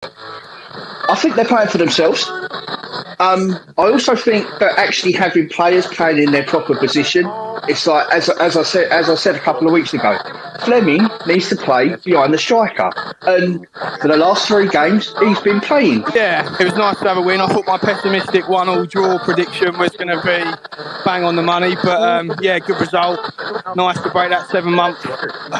I think they're playing for themselves. I also think that actually having players playing in their proper position, it's like as I said a couple of weeks ago, Fleming needs to play behind the striker, and for the last 3 games he's been playing. Yeah, it was nice to have a win. I thought my pessimistic 1-1 draw prediction was going to be bang on the money, but yeah, good result. Nice to break that 7-month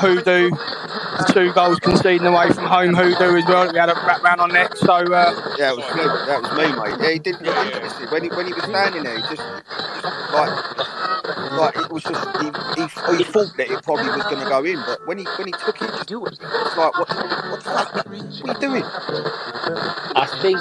hoodoo. The 2 goals conceding away from home hoodoo as well. We had a wrap round on next. So yeah, that was me, mate. Yeah, he didn't. When he was standing there, he just like it was just he thought that it probably was going to go in, but when he took it, it's like what the fuck? What are you doing? I think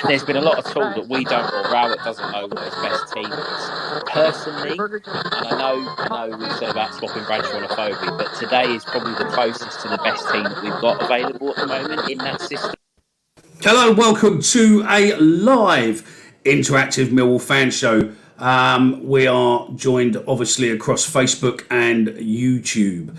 there's been a lot of talk that we don't, or Rowett doesn't know what his best team is. Personally, and I know we've said about swapping Bradshaw and Afobe, but today is probably the closest to the best team that we've got available at the moment in that system. Hello and welcome to a live interactive Millwall fan show. We are joined obviously across Facebook and YouTube.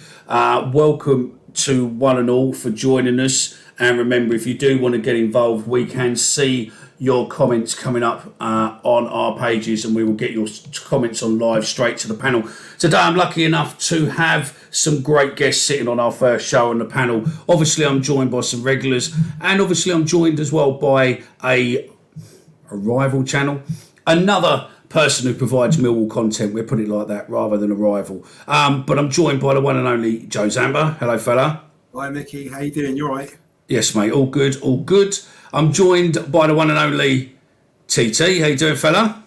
Welcome to one and all for joining us. And remember, if you do want to get involved, we can see your comments coming up on our pages, and we will get your comments on live straight to the panel. Today, I'm lucky enough to have some great guests sitting on our first show on the panel. Obviously, I'm joined by some regulars, and obviously, I'm joined as well by a rival channel, another person who provides Millwall content. We'll put it like that rather than a rival. But I'm joined by the one and only Joe Zamba. Hello, fella. Hi, Mickey. How you doing? You all right? Yes, mate. All good. All good. I'm joined by the one and only TT. How you doing, fella?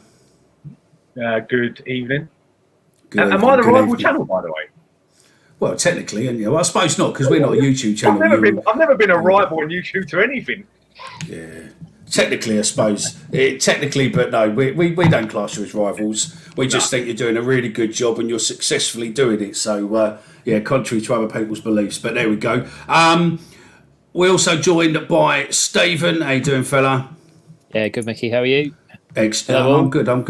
Good evening. Good Am evening, I the good rival evening. channel, by the way? Well, technically, and well, I suppose not, because we're not a YouTube channel. I've never been a rival on YouTube to anything. Yeah. Technically, I suppose. Technically, but no, we don't class you as rivals. We just think you're doing a really good job and you're successfully doing it. So, yeah, contrary to other people's beliefs. But there we go. We're also joined by Stephen. How you doing, fella? Yeah, good, Mickey. How are you? Excellent. I'm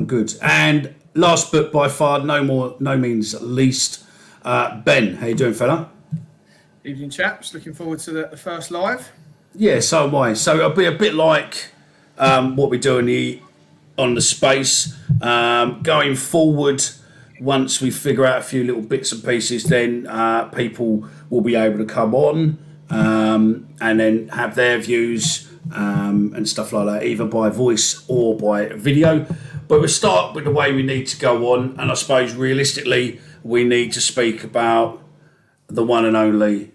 good. And last but by far no means least, Ben. How you doing, fella? Evening, chaps. Looking forward to the first live. Yeah, so am I. So it'll be a bit like what we do on the space. Going forward, once we figure out a few little bits and pieces, then people will be able to come on and then have their views and stuff like that, either by voice or by video. But we'll start with the way we need to go on, and I suppose realistically we need to speak about the one and only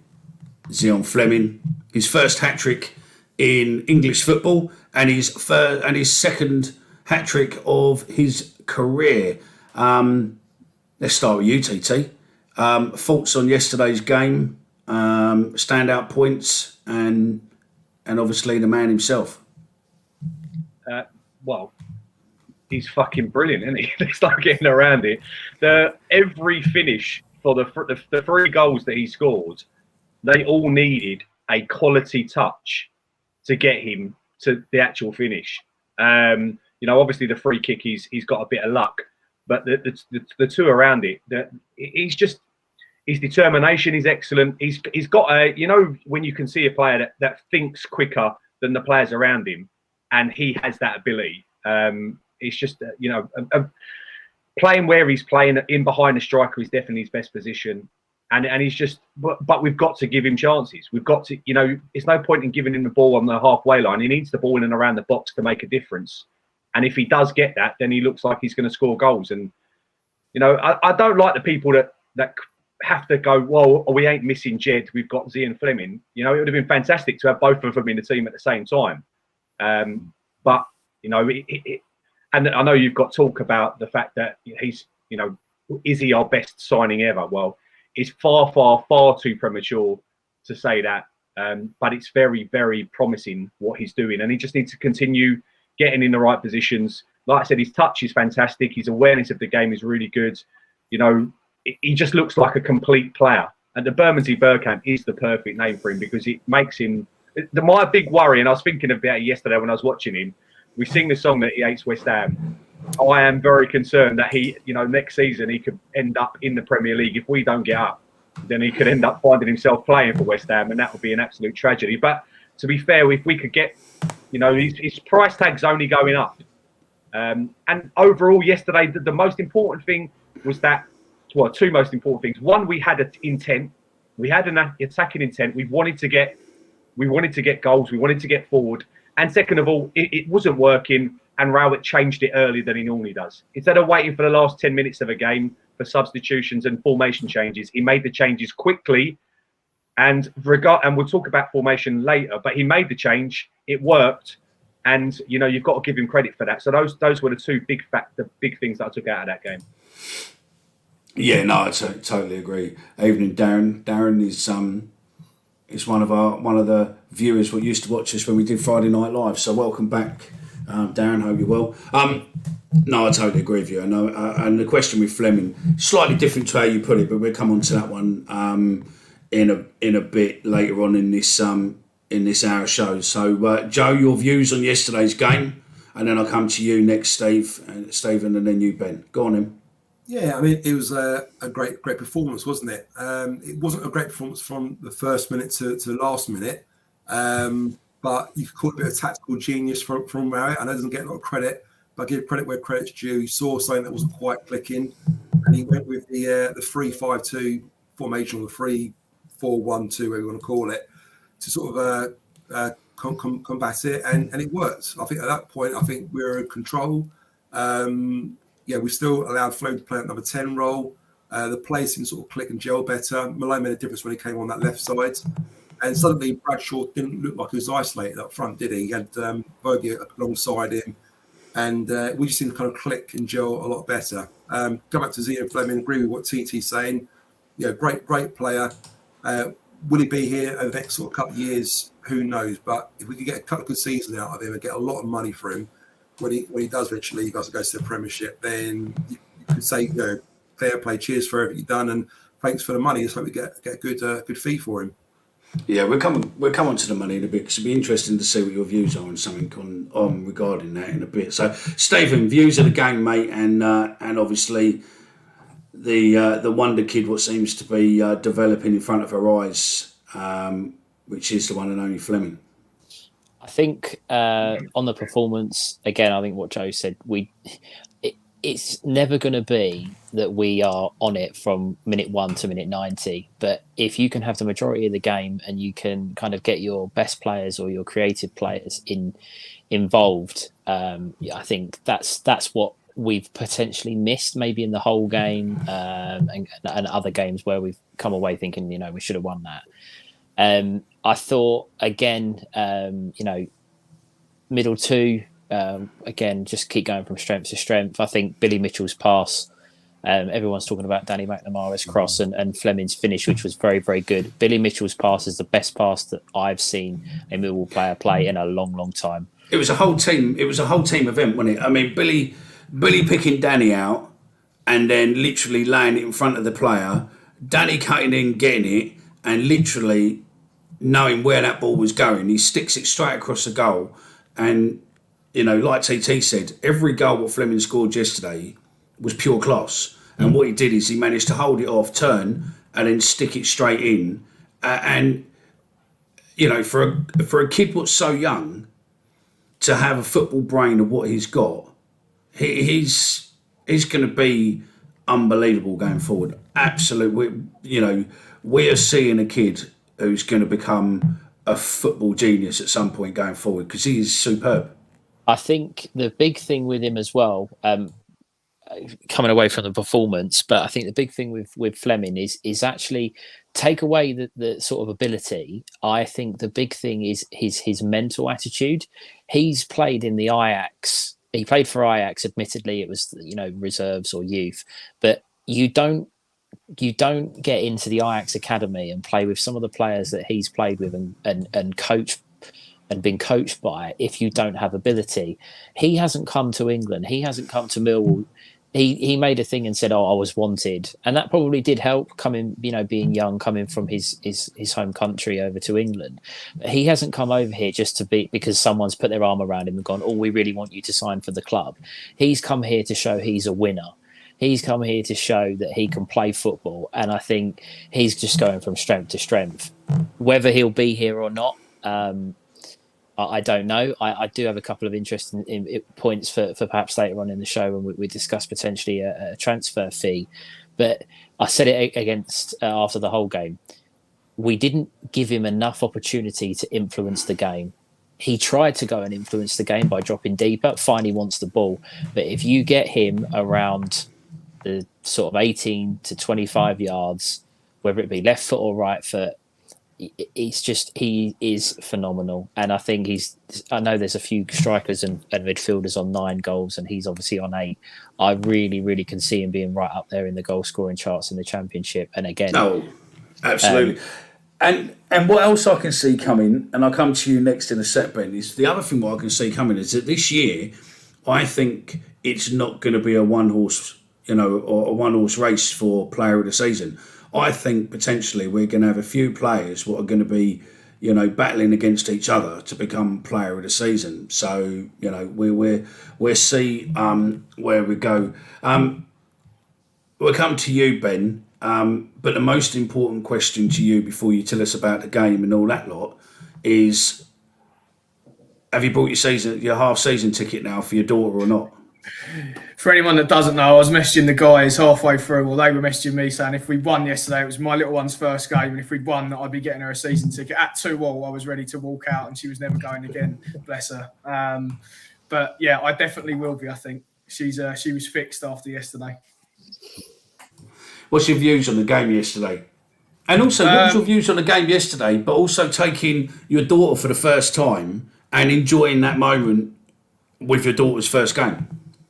Zion Fleming. His first hat-trick in English football and his second hat-trick of his career. Let's start with you, TT. Thoughts on yesterday's game, standout points, and obviously the man himself. Well, he's fucking brilliant, isn't he? There's no getting around it. Every finish for the 3 goals that he scored, they all needed a quality touch to get him to the actual finish. Obviously the free kick, he's got a bit of luck, but the 2 around it, his determination is excellent. He's got when you can see a player that thinks quicker than the players around him, and he has that ability. It's just playing where he's playing in behind the striker is definitely his best position. And he's just, but we've got to give him chances. We've got to, it's no point in giving him the ball on the halfway line. He needs the ball in and around the box to make a difference. And if he does get that, then he looks like he's going to score goals. And, I don't like the people that have to go, well, we ain't missing Jed. We've got Zion Fleming. It would have been fantastic to have both of them in the team at the same time. But, and I know you've got talk about the fact that he's, is he our best signing ever? Well, it's far, far, far too premature to say that. But it's very, very promising what he's doing. And he just needs to continue getting in the right positions. Like I said, his touch is fantastic. His awareness of the game is really good. He just looks like a complete player. And the Bermondsey Bergkamp is the perfect name for him because it makes him... My big worry, and I was thinking about it yesterday when I was watching him, we sing the song that he hates West Ham. I am very concerned that he, next season he could end up in the Premier League if we don't get up. then he could end up finding himself playing for West Ham, and that would be an absolute tragedy. But to be fair, if we could get, his price tag's only going up. And overall, yesterday, the most important thing was that, well, two most important things. One, we had an intent. We had an attacking intent. We wanted to get goals. We wanted to get forward. And second of all, it wasn't working, and Rowett changed it earlier than he normally does. Instead of waiting for the last 10 minutes of a game for substitutions and formation changes, he made the changes quickly. And we'll talk about formation later, but he made the change. It worked. And, you've got to give him credit for that. So those were the two big things that I took out of that game. Yeah, no, I totally agree. Evening, Darren. Darren is one of the viewers who used to watch us when we did Friday Night Live. So welcome back, Darren. Hope you're well. No, I totally agree with you. And the question with Fleming, slightly different to how you put it, but we'll come on to that one in a bit later on in this hour show. So, Joe, your views on yesterday's game, and then I'll come to you next, Stephen, and then you, Ben. Go on, him. Yeah, I mean, it was a great performance, wasn't it? It wasn't a great performance from the first minute to the last minute, but you could call it a bit of tactical genius from Rowett. I know he doesn't get a lot of credit, but I give credit where credit's due. He saw something that wasn't quite clicking, and he went with the 3-5-2 formation, or the 3-4-1-2, whatever you want to call it, to sort of combat it, and it worked. I think at that point, we were in control. We still allowed Flo to play at number 10 role. The play seemed to sort of click and gel better. Malone made a difference when he came on that left side. And suddenly Bradshaw didn't look like he was isolated up front, did he? He had Bogie alongside him. And we just seemed to kind of click and gel a lot better. Go back to Zian Fleming, agree with what TT's saying. Great player. Will he be here over the next sort of couple of years? Who knows? But if we could get a couple of good seasons out of him and get a lot of money for him, when he does eventually leave us and goes to the Premiership, then you could say, fair play, cheers for everything you've done, and thanks for the money. Let's hope we get a good fee for him. Yeah, we'll come on to the money in a bit, because it'd be interesting to see what your views are on something on regarding that in a bit. So, Stephen, views of the game, mate, and obviously the wonder kid, what seems to be developing in front of our eyes, which is the one and only Fleming. I think on the performance, again, I think what Joe said, it's never going to be that we are on it from minute 1 to minute 90. But if you can have the majority of the game and you can kind of get your best players or your creative players involved, I think that's what we've potentially missed maybe in the whole game, and other games where we've come away thinking, we should have won that. I thought, again, middle two, again, just keep going from strength to strength. I think Billy Mitchell's pass, everyone's talking about Danny McNamara's cross and Fleming's finish, which was very, very good. Billy Mitchell's pass is the best pass that I've seen a Millwall player play in a long, long time. It was a whole team event, wasn't it? I mean, Billy picking Danny out and then literally laying it in front of the player, Danny cutting in, getting it, and literally knowing where that ball was going. He sticks it straight across the goal. And, like TT said, every goal what Fleming scored yesterday was pure class. And what he did is he managed to hold it off, turn, and then stick it straight in. For a kid what's so young, to have a football brain of what he's got, he's going to be unbelievable going forward. Absolutely. We are seeing a kid who's going to become a football genius at some point going forward, because he is superb. I think the big thing with him as well, coming away from the performance, but I think the big thing with Fleming is actually take away the sort of ability. I think the big thing is his mental attitude. He's played in the Ajax. He played for Ajax. Admittedly, it was reserves or youth, but you don't get into the Ajax academy and play with some of the players that he's played with and coach and been coached by if you don't have ability. He hasn't come to England. He hasn't come to Millwall. He made a thing and said, I was wanted. And that probably did help coming, being young, coming from his home country over to England. He hasn't come over here just to be because someone's put their arm around him and gone, we really want you to sign for the club. He's come here to show he's a winner. He's come here to show that he can play football, and I think he's just going from strength to strength. Whether he'll be here or not, I don't know. I do have a couple of interesting points for perhaps later on in the show when we discuss potentially a transfer fee. But I said it against after the whole game. We didn't give him enough opportunity to influence the game. He tried to go and influence the game by dropping deeper. Fine, he wants the ball. But if you get him around the sort of 18 to 25 yards, whether it be left foot or right foot, he is phenomenal. And I think I know there's a few strikers and midfielders on 9 goals, and he's obviously on 8. I really, really can see him being right up there in the goal scoring charts in the Championship. And again, absolutely. And what else I can see coming, and I'll come to you next in a sec, Ben, is the other thing what I can see coming is that this year, I think it's not going to be a one-horse, or a one-horse race for player of the season. I think potentially we're going to have a few players what are going to be, battling against each other to become player of the season. So, we'll see where we go. We'll come to you, Ben. But the most important question to you before you tell us about the game and all that lot is: have you bought your half-season ticket now for your daughter or not? For anyone that doesn't know, I was messaging the guys halfway through, or they were messaging me saying if we'd won yesterday, it was my little one's first game, and if we'd won, I'd be getting her a season ticket. At 2-2, I was ready to walk out, and she was never going again, bless her. But yeah, I definitely will be, I think. She was fixed after yesterday. What's your views on the game yesterday? And also, what was your views on the game yesterday, but also taking your daughter for the first time and enjoying that moment with your daughter's first game?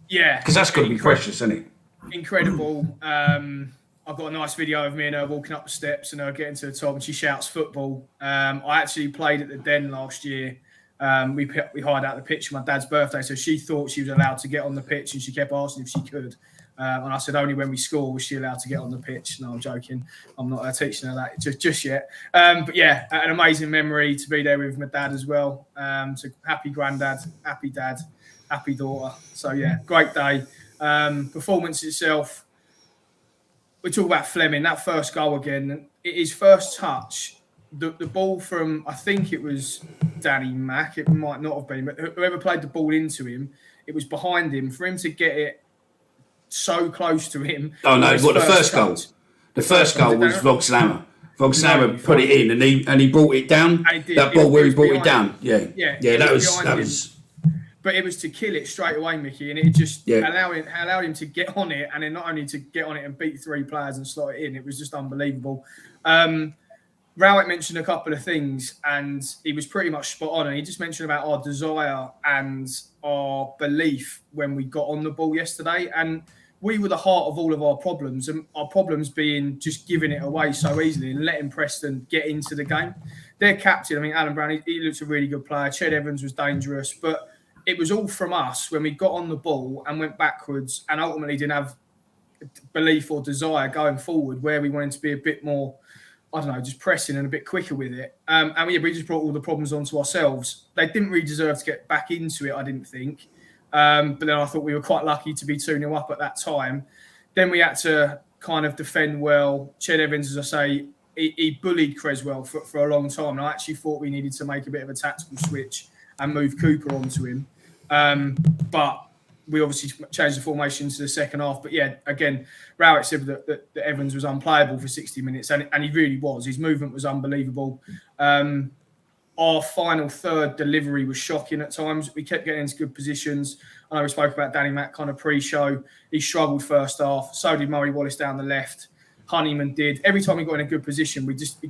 Yeah. Because that's got to be precious, isn't it? Incredible. I've got a nice video of me and her walking up the steps and her getting to the top, and she shouts football. I actually played at the Den last year. We hired out the pitch for my dad's birthday, so she thought she was allowed to get on the pitch, and she kept asking if she could. And I said only when we score was she allowed to get on the pitch. No, I'm joking. I'm not teaching her that just yet. But yeah, an amazing memory to be there with my dad as well. So happy granddad, happy dad, happy daughter. So yeah, great day. Performance itself. We talk about Fleming. That first goal again. His first touch. The ball from, I think it was Danny Mack. It might not have been, but whoever played the ball into him, it was behind him. For him to get it so close to him. Oh no! What the first goal? The first goal was Vogslammer. Vogslammer put it in, and he brought it down. That ball where he brought it down. Yeah. That was. But it was to kill it straight away, Mickey, and it just allowed him to get on it, and then not only to get on it and beat 3 players and slot it in. It was just unbelievable. Rowett mentioned a couple of things, and he was pretty much spot on. And he just mentioned about our desire and our belief when we got on the ball yesterday. And we were the heart of all of our problems, and our problems being just giving it away so easily and letting Preston get into the game. Their captain, Alan Brown, he looks a really good player. Ched Evans was dangerous, but it was all from us when we got on the ball and went backwards and ultimately didn't have belief or desire going forward where we wanted to be a bit more, just pressing and a bit quicker with it. And we just brought all the problems onto ourselves. They didn't really deserve to get back into it, I didn't think. But then I thought we were quite lucky to be 2-0 up at that time. Then we had to kind of defend well. Ched Evans, as I say, he bullied Creswell for a long time. And I actually thought we needed to make a bit of a tactical switch and move Cooper onto him. But we obviously changed the formation to the second half. But yeah, again, Rowett said that Evans was unplayable for 60 minutes, and he really was. His movement was unbelievable. Our final third delivery was shocking at times. We kept getting into good positions. I know we spoke about Danny Mack kind of pre-show. He struggled first half. So did Murray Wallace down the left. Honeyman did. Every time we got in a good position, we just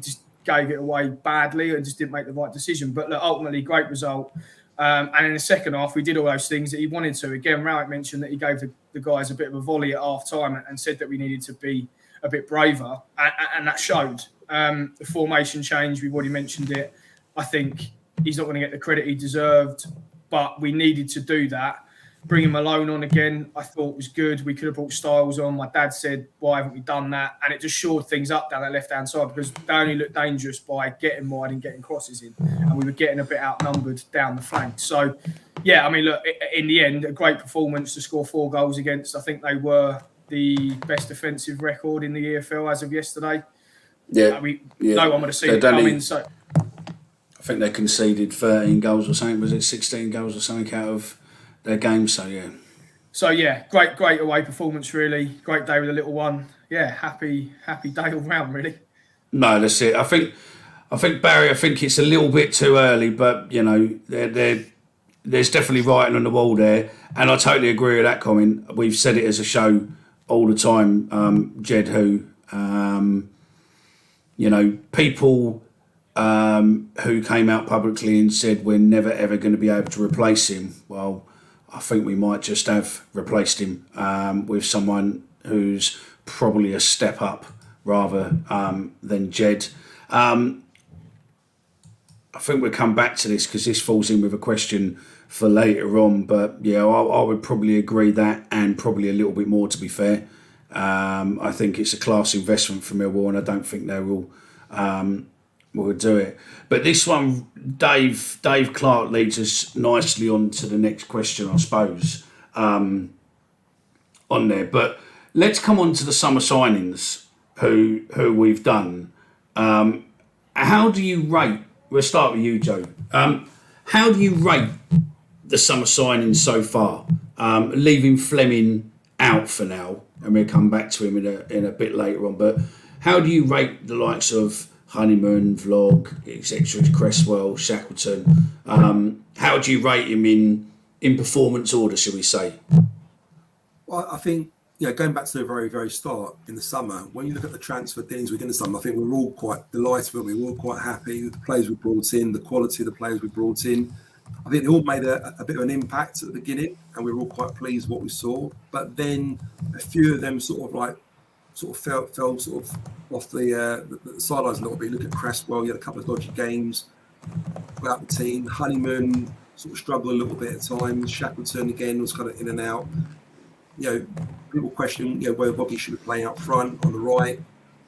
gave it away badly and just didn't make the right decision. But look, ultimately, great result. And in the second half, we did all those things that he wanted to. Again, Rowett mentioned that he gave the guys a bit of a volley at half-time and said that we needed to be a bit braver. And that showed. The formation change, we've already mentioned it. I think he's not going to get the credit he deserved, but we needed to do that. Bringing Malone on again, I thought was good. We could have brought Styles on. My dad said, why haven't we done that? And it just shored things up down that left-hand side because they only looked dangerous by getting wide and getting crosses in. And we were getting a bit outnumbered down the flank. So, yeah, look, in the end, a great performance to score 4 goals against. I think they were the best defensive record in the EFL as of yesterday. Yeah, no one would have seen it coming. So I think they conceded 13 goals or something. Was it 16 goals or something out of their game? So yeah. So yeah, great away performance. Really great day with the little one. Yeah, happy day all round. Really. No, that's it. I think Barry. I think it's a little bit too early, but you know, there's definitely writing on the wall there, and I totally agree with that comment. We've said it as a show all the time. Jed, who you know, people who came out publicly and said we're never ever going to be able to replace him. Well, I think we might just have replaced him with someone who's probably a step up rather than Jed. I think we'll come back to this because this falls in with a question for later on. But yeah, I would probably agree that, and probably a little bit more, to be fair. I think it's a class investment for Millwall, and I don't think they will do it. But this one, Dave Clark leads us nicely on to the next question, I suppose, on there. But let's come on to the summer signings who we've done. How do you rate? We'll start with you, Joe. How do you rate the summer signings so far? Leaving Fleming out for now, and we'll come back to him in a bit later on. But how do you rate the likes of Honeyman, Vlog, etc., Cresswell, Shackleton? How do you rate him in performance order, shall we say? Well, I think, going back to the very, very start in the summer, when you look at the transfer dealings within the summer, I think we were all quite delighted. We were all quite happy with the players we brought in, the quality of the players we brought in. I think they all made a bit of an impact at the beginning, and we were all quite pleased with what we saw. But then a few of them sort of fell sort of off the sidelines a little bit. Look at Cresswell, he had a couple of dodgy games without the team. Honeyman sort of struggled a little bit at times. Shackleton again was kind of in and out. People question whether Boggy should be playing up front on the right,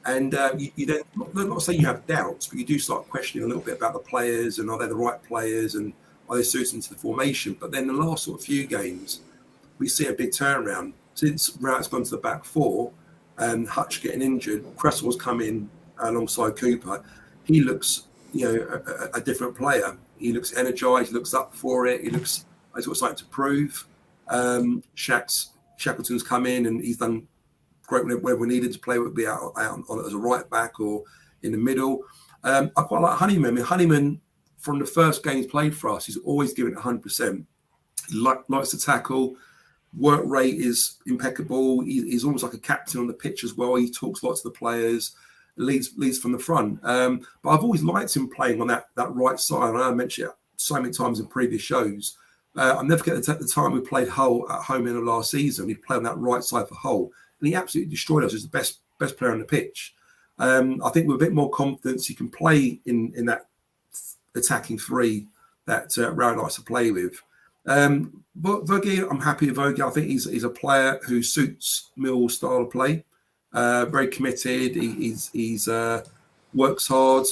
and you don't, not saying you have doubts, but you do start questioning a little bit about the players, and are they the right players, and are they suited to the formation? But then the last sort of few games, we see a big turnaround since Rout's gone to the back four. And Hutch getting injured, Cresswell's come in alongside Cooper. He looks, a different player. He looks energised. He looks up for it. He looks like he's got something to prove. Shackleton's come in and he's done great where we needed to play. Would be out on as a right back or in the middle. I quite like Honeyman. I mean, Honeyman from the first game he's played for us, he's always given it 100%. He likes to tackle. Work rate is impeccable. He's almost like a captain on the pitch as well. He talks lots to the players, leads from the front. But I've always liked him playing on that right side. I mentioned it so many times in previous shows. I'll never forget the time we played Hull at home in the last season. He played on that right side for Hull, and he absolutely destroyed us. He's the best player on the pitch. I think with a bit more confidence, he can play in that attacking three that Round likes to play with. But Vogie, I'm happy with Vogie. I think he's a player who suits Millwall's style of play. Very committed. He's works hard,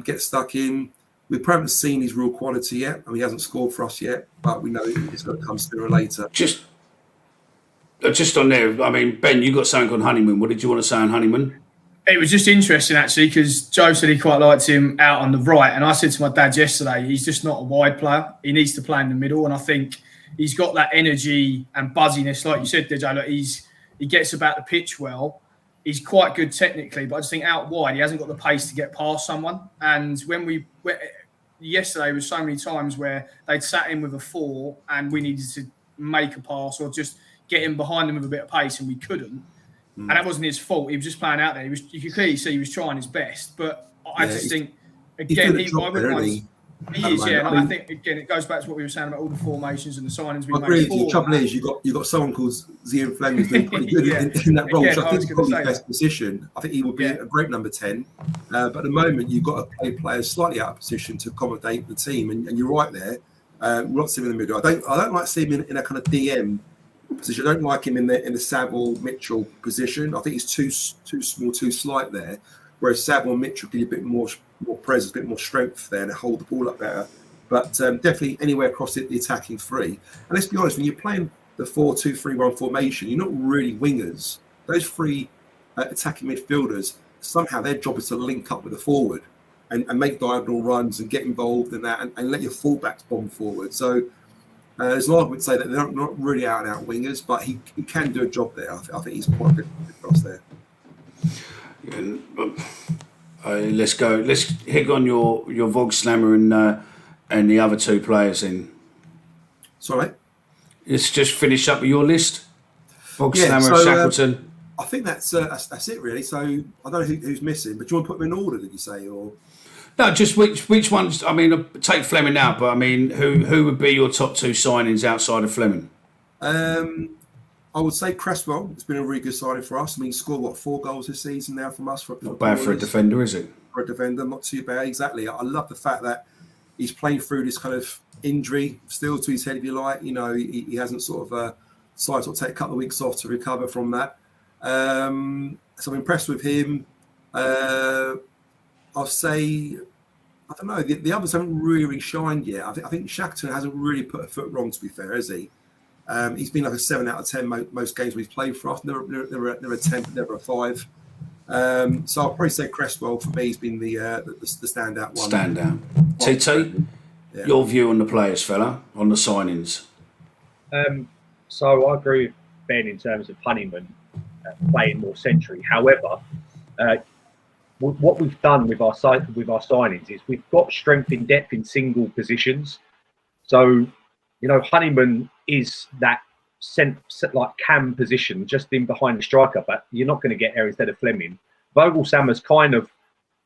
gets stuck in. We haven't seen his real quality yet. I mean, he hasn't scored for us yet, but we know it's going to come sooner or later. Just on there, I mean, Ben, you got something on Honeyman. What did you want to say on Honeyman? It was just interesting, actually, because Joe said he quite liked him out on the right. And I said to my dad yesterday, he's just not a wide player. He needs to play in the middle. And I think he's got that energy and buzziness. Like you said there, Joe, like he gets about the pitch well. He's quite good technically, but I just think out wide, he hasn't got the pace to get past someone. And yesterday was so many times where they'd sat in with a 4 and we needed to make a pass or just get him behind them with a bit of pace, and we couldn't. And that wasn't his fault. He was just playing out there. You could clearly see he was trying his best. But I just think, again, he is, yeah. And I think, again, it goes back to what we were saying about all the formations and the signings we made. The trouble is, you've got someone called Zian Fleming who's been pretty good in that role, which I think is probably his best position. I think he would be a great number 10. But at the moment, you've got to play players slightly out of position to accommodate the team. And you're right there. We're not seeing him in the middle. I don't like seeing him in a kind of DM position. I don't like him in the Saville Mitchell position. I think he's too small, too slight there. Whereas Saville and Mitchell give you a bit more presence, a bit more strength there, and hold the ball up better. But definitely anywhere across the attacking three. And let's be honest, when you're playing the 4-2-3-1 formation, you're not really wingers. Those three attacking midfielders, somehow their job is to link up with the forward and make diagonal runs and get involved in that and let your fullbacks bomb forward. So as long as I would say that they're not really out and out wingers, but he can do a job there. I think he's quite good across there. Let's go. Let's hit on your Vog Slammer and the other two players in. Sorry, mate. Let's just finish up with your list. Vog Slammer and Shackleton. I think that's it really. So I don't know who's missing, but do you want to put them in order? Did you say or? No, just which ones? I mean, take Fleming out, but I mean, who would be your top two signings outside of Fleming? I would say Cresswell. It's been a really good signing for us. I mean, scored 4 goals this season now from us. Not bad for a defender, is it? For a defender, not too bad. Exactly. I love the fact that he's playing through this kind of injury still to his head, if you like. You know, he hasn't sort of decided to take a couple of weeks off to recover from that. So I'm impressed with him. I'll say, I don't know, the others haven't really shined yet. I think Shackleton hasn't really put a foot wrong, to be fair, has he? He's been like a 7 out of 10 most games we've played for us. Never a 10, never a 5. So I'll probably say Cresswell for me has been the standout one. Standout. TT, your view on the players, fella, on the signings? So I agree with Ben in terms of Honeyman playing more centrally. However, what we've done with our signings is we've got strength in depth in single positions. So, you know, Honeyman is that like cam position just in behind the striker, but you're not going to get there instead of Fleming. Vogelsammer's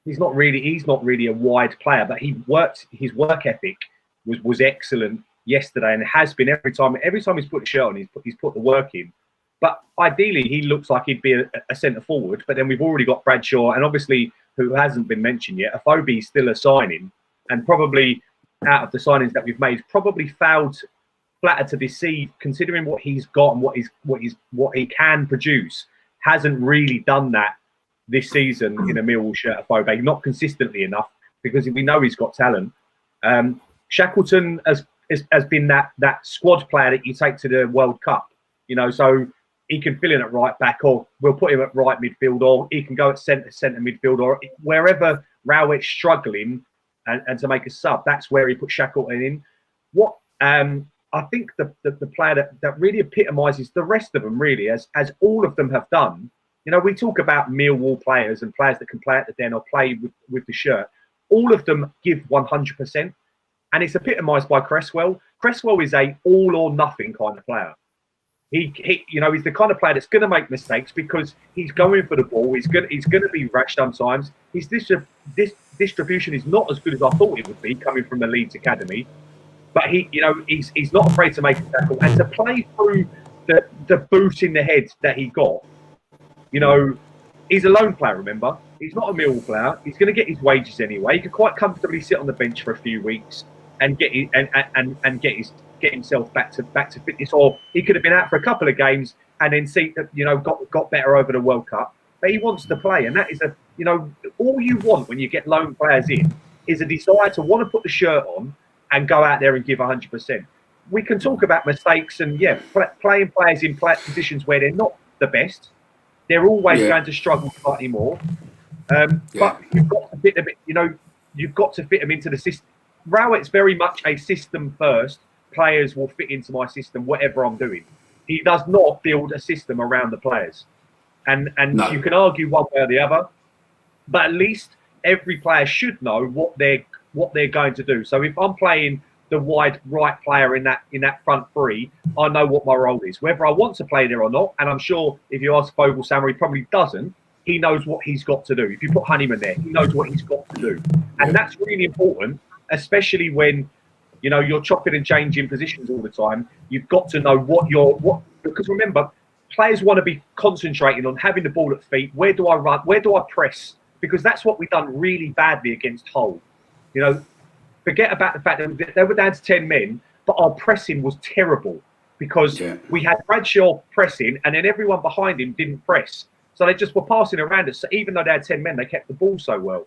he's not really a wide player, but his work ethic was excellent yesterday and has been every time he's put the shirt on, he's put the work in. But ideally, he looks like he'd be a centre forward. But then we've already got Bradshaw, and obviously, who hasn't been mentioned yet, Afobe's still a signing, and probably out of the signings that we've made, probably flattered to deceive, considering what he's got and what he can produce. Hasn't really done that this season in a Millwall shirt, Afobe, not consistently enough, because we know he's got talent. Shackleton has been that squad player that you take to the World Cup, you know, so he can fill in at right back, or we'll put him at right midfield, or he can go at centre midfield, or wherever Rowett's struggling and to make a sub, that's where he puts Shackleton in. What I think the player that really epitomises the rest of them, really, as all of them have done. You know, we talk about Millwall players and players that can play at the Den or play with the shirt. All of them give 100%, and it's epitomised by Cresswell. Cresswell is a all or nothing kind of player. He you know, he's the kind of player that's going to make mistakes because he's going for the ball. He's going to be rash sometimes. His distribution is not as good as I thought it would be coming from the Leeds Academy. But he's not afraid to make a tackle and to play through the boot in the head that he got. You know, he's a loan player. Remember, he's not a Millwall player. He's going to get his wages anyway. He could quite comfortably sit on the bench for a few weeks and get himself back to fitness. Or he could have been out for a couple of games and then got better over the World Cup. But he wants to play, and that is all you want when you get loan players in is a desire to want to put the shirt on and go out there and give 100%. We can talk about mistakes and playing players in positions where they're not the best. They're always going to struggle slightly more. But you've got to fit them. You've got to fit them into the system. Rowett's very much a system first. Players will fit into my system, whatever I'm doing. He does not build a system around the players, and you can argue one way or the other, but at least every player should know what they're going to do. So if I'm playing the wide right player in that front three, I know what my role is, whether I want to play there or not. And I'm sure if you ask Vogelsammer, he probably doesn't. He knows what he's got to do. If you put Honeyman there, he knows what he's got to do, and that's really important, especially when you're chopping and changing positions all the time. You've got to know because remember, players want to be concentrating on having the ball at feet. Where do I run? Where do I press? Because that's what we've done really badly against Hull. Forget about the fact that they were down to 10 men, but our pressing was terrible because we had Bradshaw pressing and then everyone behind him didn't press. So they just were passing around us. So even though they had 10 men, they kept the ball so well.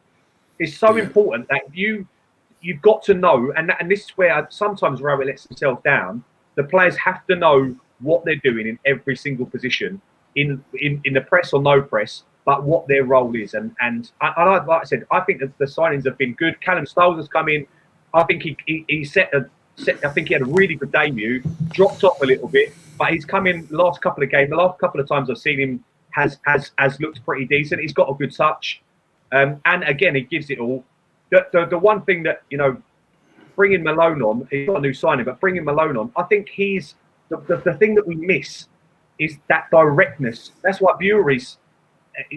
It's so important that you've got to know, and this is where sometimes Rowett lets himself down. The players have to know what they're doing in every single position, in the press or no press, but what their role is. And like I said, I think that the signings have been good. Callum Stoles has come in. I think he I think he had a really good debut, dropped off a little bit, but he's come in the last couple of games. The last couple of times I've seen him has looked pretty decent. He's got a good touch. And again, he gives it all. The one thing that, bringing Malone on, he's not a new signing, but bringing Malone on, I think he's the thing that we miss is that directness. That's what Bury's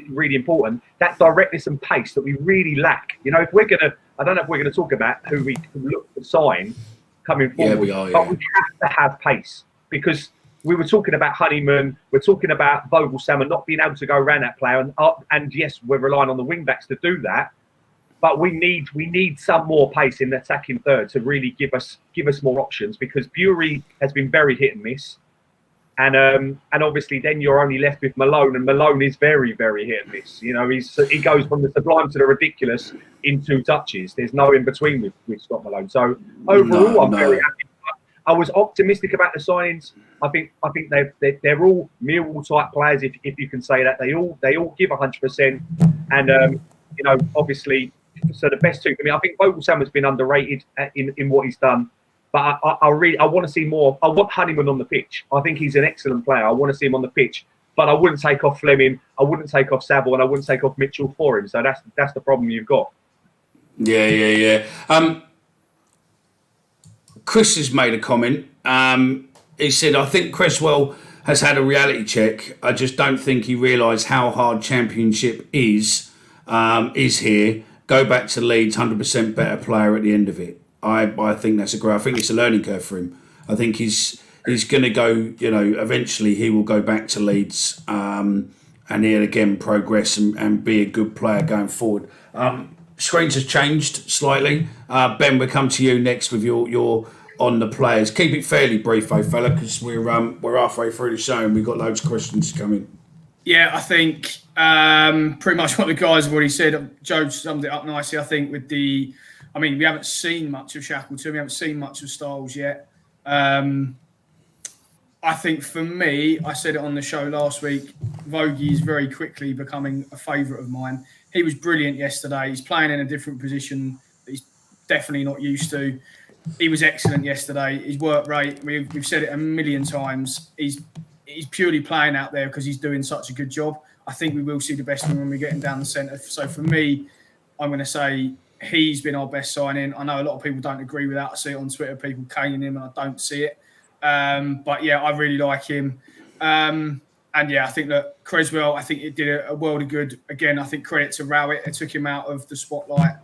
really important. That directness and pace that we really lack. If we're gonna, I don't know if we're gonna talk about who we look to sign coming forward, we have to have pace, because we were talking about Honeyman, we're talking about Vogelsammer not being able to go around that player, and yes, we're relying on the wing backs to do that, but we need some more pace in the attacking third to really give us more options, because Bury has been very hit and miss, and obviously then you're only left with Malone, and Malone is very, very hit and miss. He goes from the sublime to the ridiculous in 2 touches. There's no in between with Scott Malone. So overall, I'm very happy. I was optimistic about the signings. I think they're all Millwall type players, if you can say that. They all give 100%, and obviously, so the best 2 for me. I think Vogelsammer has been underrated in what he's done, but I want to see more. I want Honeyman on the pitch. I think he's an excellent player. I want to see him on the pitch, but I wouldn't take off Fleming. I wouldn't take off Saville, and I wouldn't take off Mitchell for him. So that's the problem you've got. Yeah. Chris has made a comment. He said, I think Cresswell has had a reality check. I just don't think he realised how hard Championship is here. Go back to Leeds, 100% better player at the end of it. I think that's I think it's a learning curve for him. I think he's going to go, eventually he will go back to Leeds and he'll again progress and be a good player going forward. Screens has changed slightly. Ben, we'll come to you next with your on the players. Keep it fairly brief, though, fella, because we're halfway through the show and we've got loads of questions coming. Yeah, I think pretty much what the guys have already said. Joe summed it up nicely. I think we haven't seen much of Shackleton. We haven't seen much of Styles yet. I think for me, I said it on the show last week, Vogie is very quickly becoming a favourite of mine. He was brilliant yesterday. He's playing in a different position that he's definitely not used to. He was excellent yesterday. His work rate, we've said it a million times, he's purely playing out there because he's doing such a good job. I think we will see the best of him when we get him down the centre. So for me, I'm going to say he's been our best signing. I know a lot of people don't agree with that. I see it on Twitter, people caning him, and I don't see it. But yeah, I really like him. And yeah, I think that Cresswell, I think it did a world of good. Again, I think credit to Rowett. It took him out of the spotlight.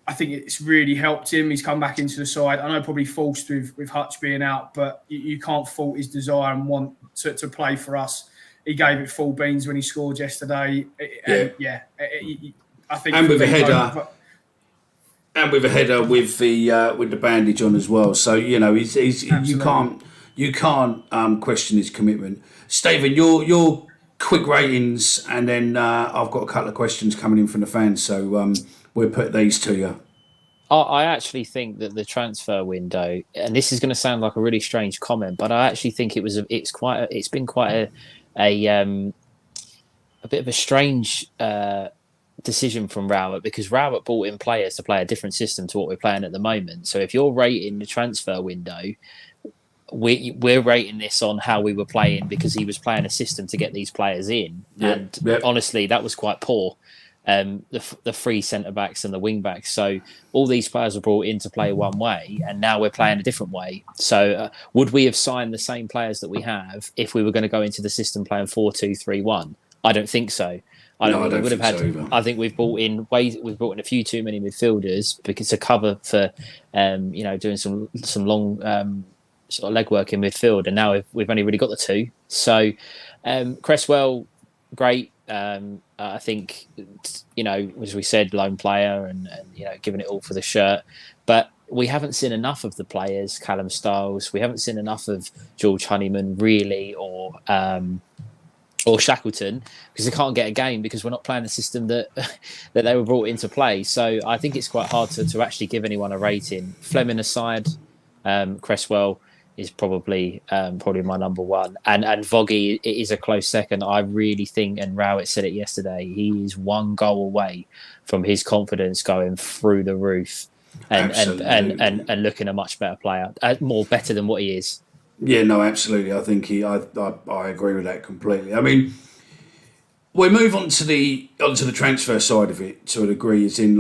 I think it's really helped him. He's come back into the side. I know probably forced with Hutch being out, but you can't fault his desire and want to play for us. He gave it full beans when he scored yesterday. I think. And with a header. And with a header with the bandage on as well. So he's you can't question his commitment. Stephen, your quick ratings, and then I've got a couple of questions coming in from the fans. So we'll put these to you. I actually think that the transfer window, and this is going to sound like a really strange comment, but I actually think it's been quite a bit of a strange decision from Rowett, because Rowett brought in players to play a different system to what we're playing at the moment. So if you're rating the transfer window, we're rating this on how we were playing because he was playing a system to get these players in, and honestly, that was quite poor. The three centre backs and the wing backs. So all these players were brought in to play one way, and now we're playing a different way. So would we have signed the same players that we have if we were going to go into the system playing 4-2-3-1? I don't think so. I think we've brought in a few too many midfielders because to cover for doing some long sort of legwork in midfield, and now we've only really got the two. So Cresswell, great. I think as we said, lone player and giving it all for the shirt, but we haven't seen enough of the players. Callum Styles, we haven't seen enough of George Honeyman really, or Shackleton, because they can't get a game because we're not playing the system that they were brought into play. So I think it's quite hard to actually give anyone a rating. Fleming aside, Cresswell, is probably my number one, and Voggy is a close second. I really think, and Rowett said it yesterday, he is one goal away from his confidence going through the roof, and looking a much better player, more better than what he is. Yeah, no, absolutely. I think I agree with that completely. I mean, we move on to the transfer side of it to a degree. Is in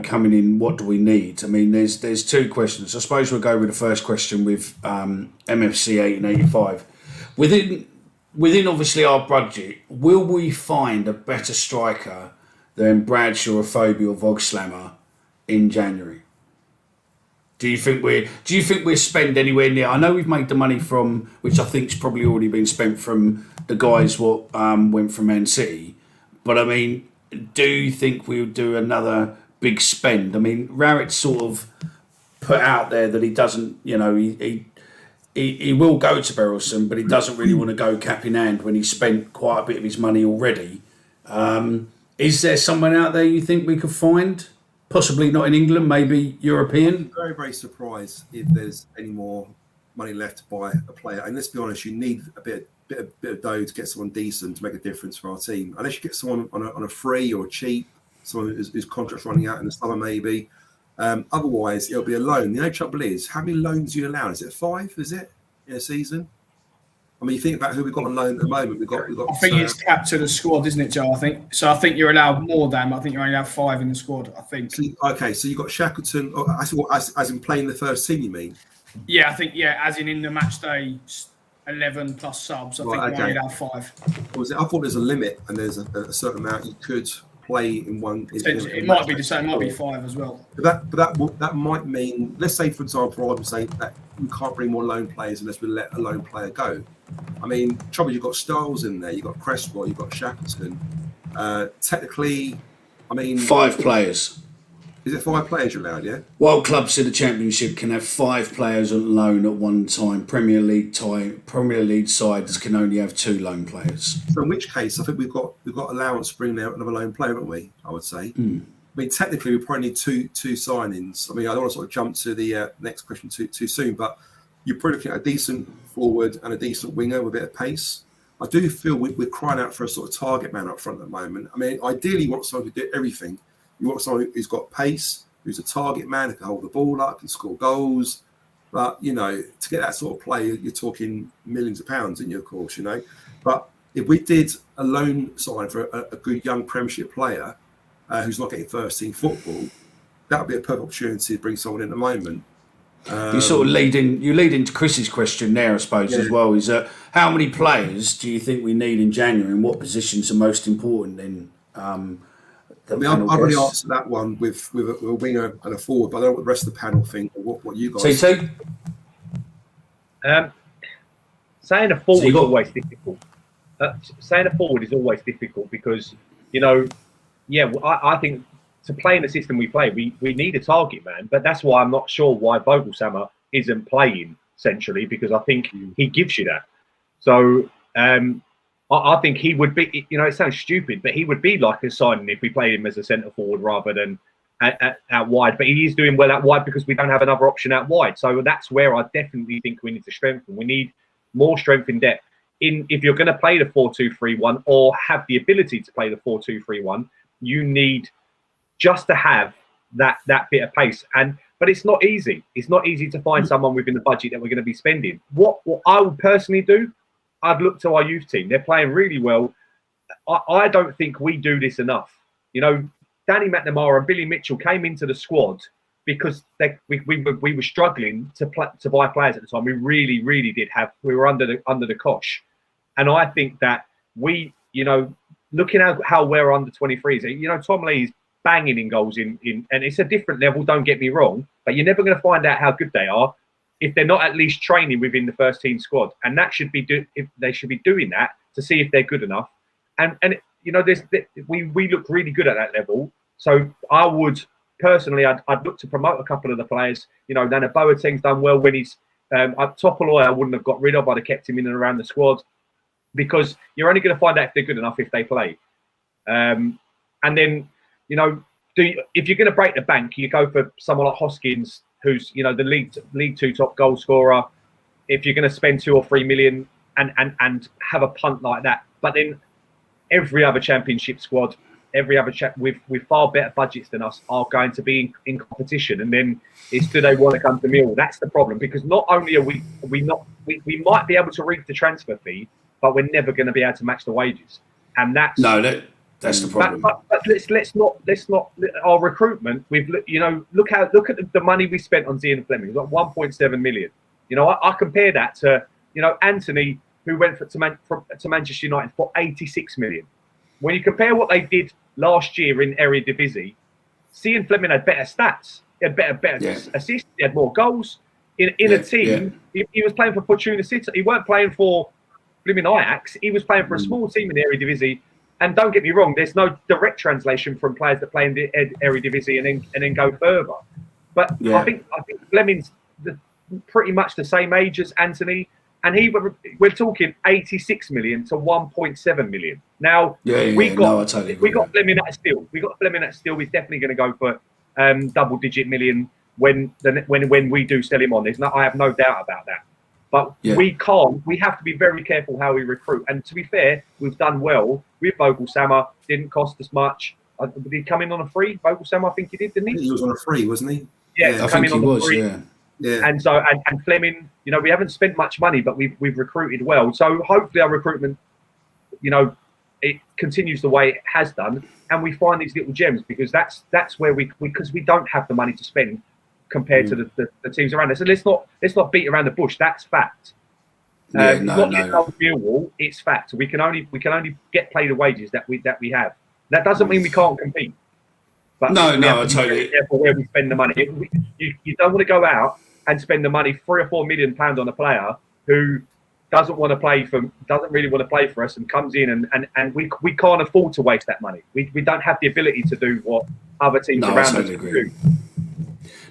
coming in. What do we need? I mean, there's two questions. I suppose we'll go with the first question with MFC 1885. Within obviously our budget, will we find a better striker than Bradshaw, Phobia, or Vogslammer in January? Do you think we'll spend anywhere near? I know we've made the money from, which I think's probably already been spent from the guys what went from Man City, but I mean, do you think we'll do another big spend? I mean, Rowett sort of put out there that he doesn't, he will go to Berylson, but he doesn't really want to go cap in hand when he spent quite a bit of his money already. Is there someone out there you think we could find? Possibly not in England, maybe European. I'm very, very surprised if there's any more money left to buy a player. And let's be honest, you need a bit of dough to get someone decent to make a difference for our team. Unless you get someone on a free or cheap, someone whose contract's running out in the summer maybe. Otherwise, it'll be a loan. The only trouble is, how many loans do you allow? Is it 5? Is it in a season? I mean, you think about who we've got on loan at the moment. We've got. I think it's capped to the squad, isn't it, Joe? I think so. I think you're allowed more than. I think you're only allowed 5 in the squad. I think. So you've got Shackleton. As in playing the first team, you mean? Yeah, I think as in the match day 11 plus subs. I think you're only allowed 5. I thought there's a limit, and there's a certain amount you could play in one. It might be the same. It might be 5 as well. But that might mean, let's say for example, I'm saying that we can't bring more loan players unless we let a loan player go. I mean, trouble you've got Styles in there, you've got Cresswell, you've got Shackleton. Technically, I mean, 5 players. Is it 5 players you're allowed? Yeah. While clubs in the Championship can have 5 players on loan at one time, Premier League sides can only have 2 loan players. So in which case, I think we've got allowance to bring out another loan player, haven't we? I would say. I mean, technically, we probably need two signings. I mean, I don't want to sort of jump to the next question too soon, but you're probably looking at a decent forward and a decent winger with a bit of pace. I do feel we're crying out for a sort of target man up front at the moment. I mean, ideally, you want someone who can do everything. You want someone who's got pace, who's a target man, who can hold the ball up, can score goals. But, to get that sort of play, you're talking millions of pounds, in your course, But if we did a loan sign for a good young Premiership player who's not getting first team football, that would be a perfect opportunity to bring someone in at the moment. You sort of lead into Chris's question there, I suppose, as well. Is how many players do you think we need in January, and what positions are most important in? I've already answered that one with a winger and a forward, but I don't know what the rest of the panel think or what you guys think. Saying a forward is always difficult. Saying a forward is always difficult because, I think to play in the system we play, we need a target man, but that's why I'm not sure why Vogelsammer isn't playing centrally, because I think he gives you that. So I think he would be, it sounds stupid, but he would be like a signing if we played him as a centre forward rather than out wide. But he is doing well out wide because we don't have another option out wide. So that's where I definitely think we need to strengthen. We need more strength in depth. If you're going to play the 4-2-3-1 or have the ability to play the 4-2-3-1, you need just to have that bit of pace. But it's not easy. It's not easy to find someone within the budget that we're going to be spending. What I would personally do, I'd look to our youth team. They're playing really well. I don't think we do this enough. Danny McNamara and Billy Mitchell came into the squad because we were struggling to buy players at the time. We really, really did we were under the cosh. And I think that we, looking at how we're under 23s, Tom Lee's banging in goals in and it's a different level, don't get me wrong, but you're never going to find out how good they are if they're not at least training within the first team squad. And that should be if they should be doing that to see if they're good enough. And we look really good at that level. So I would personally, I'd look to promote a couple of the players. Nana Boateng's done well when he's Topoloy. I wouldn't have got rid of. I'd have kept him in and around the squad, because you're only going to find out if they're good enough if they play. And then if you're going to break the bank, you go for someone like Hoskins, who's the League 2 top goal scorer. if you're going to spend 2 or 3 million and have a punt like that. But then every other Championship squad, every other with far better budgets than us are going to be in competition. And then it's, do they want to come to Millwall? That's the problem, because not only are we might be able to reap the transfer fee, but we're never going to be able to match the wages. And that's that's the problem. But let's not our recruitment. We've look at the money we spent on Zian Fleming. We've got 1.7 million. I compare that to Anthony, who went to Manchester United for 86 million. When you compare what they did last year in Eredivisie, Zian Fleming had better stats. He had better assists. He had more goals. In a team, he was playing for Fortuna City. He weren't playing for Fleming Ajax. He was playing for a small team in the Eredivisie. And don't get me wrong, there's no direct translation from players that play in the Eredivisie and then go further. But I think Fleming's pretty much the same age as Anthony, and we're talking 86 million to 1.7 million. Now we got Fleming at Steel. We got Fleming at Steel. He's definitely going to go for double-digit million when we do sell him on. I have no doubt about that. But we have to be very careful how we recruit. And to be fair, we've done well with Vogel Sammer. Didn't cost us much. Did he come in on a free? Vogel Sammer, I think he did, didn't he? He was on a free, wasn't he? Yeah, I think he was, yeah. And so, and Fleming, we haven't spent much money, but we've recruited well. So hopefully our recruitment, it continues the way it has done. And we find these little gems, because that's where because we don't have the money to spend compared to the teams around us. So let's not beat around the bush. That's fact. Millwall, it's fact. We can only get paid the wages that we have. That doesn't mean we can't compete. But I totally. Careful where we spend the money. You don't want to go out and spend the money £3 or £4 million on a player who doesn't really want to play for us and comes in and we can't afford to waste that money. We don't have the ability to do what other teams around us do.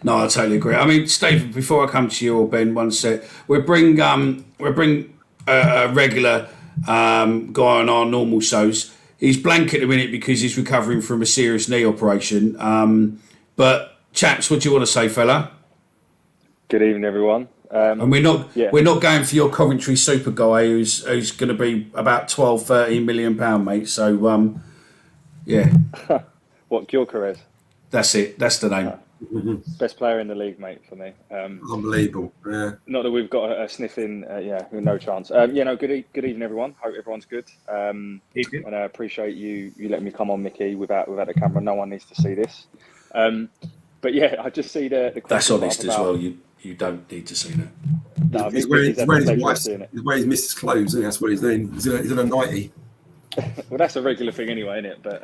No, I totally agree. I mean, Stephen, before I come to you or Ben, one sec, we bring a regular guy on our normal shows. He's blank at the minute because he's recovering from a serious knee operation. But chaps, what do you want to say, fella? Good evening, everyone. And we're not going for your Coventry super guy who's going to be about 12-13 million pound, mate. So What, Gyökeres? That's it. That's the name. Best player in the league, mate, for me. Unbelievable. Yeah. Not that we've got a sniff in. No chance. Good evening, everyone. Hope everyone's good. And I appreciate you letting me come on, Mickey, without the camera. No one needs to see this. But yeah, I just see the that's honest as well. You don't need to see that. No, he's wearing his missus' clothes, and that's what he's doing. He's in a nightie. Well, that's a regular thing anyway, isn't it? But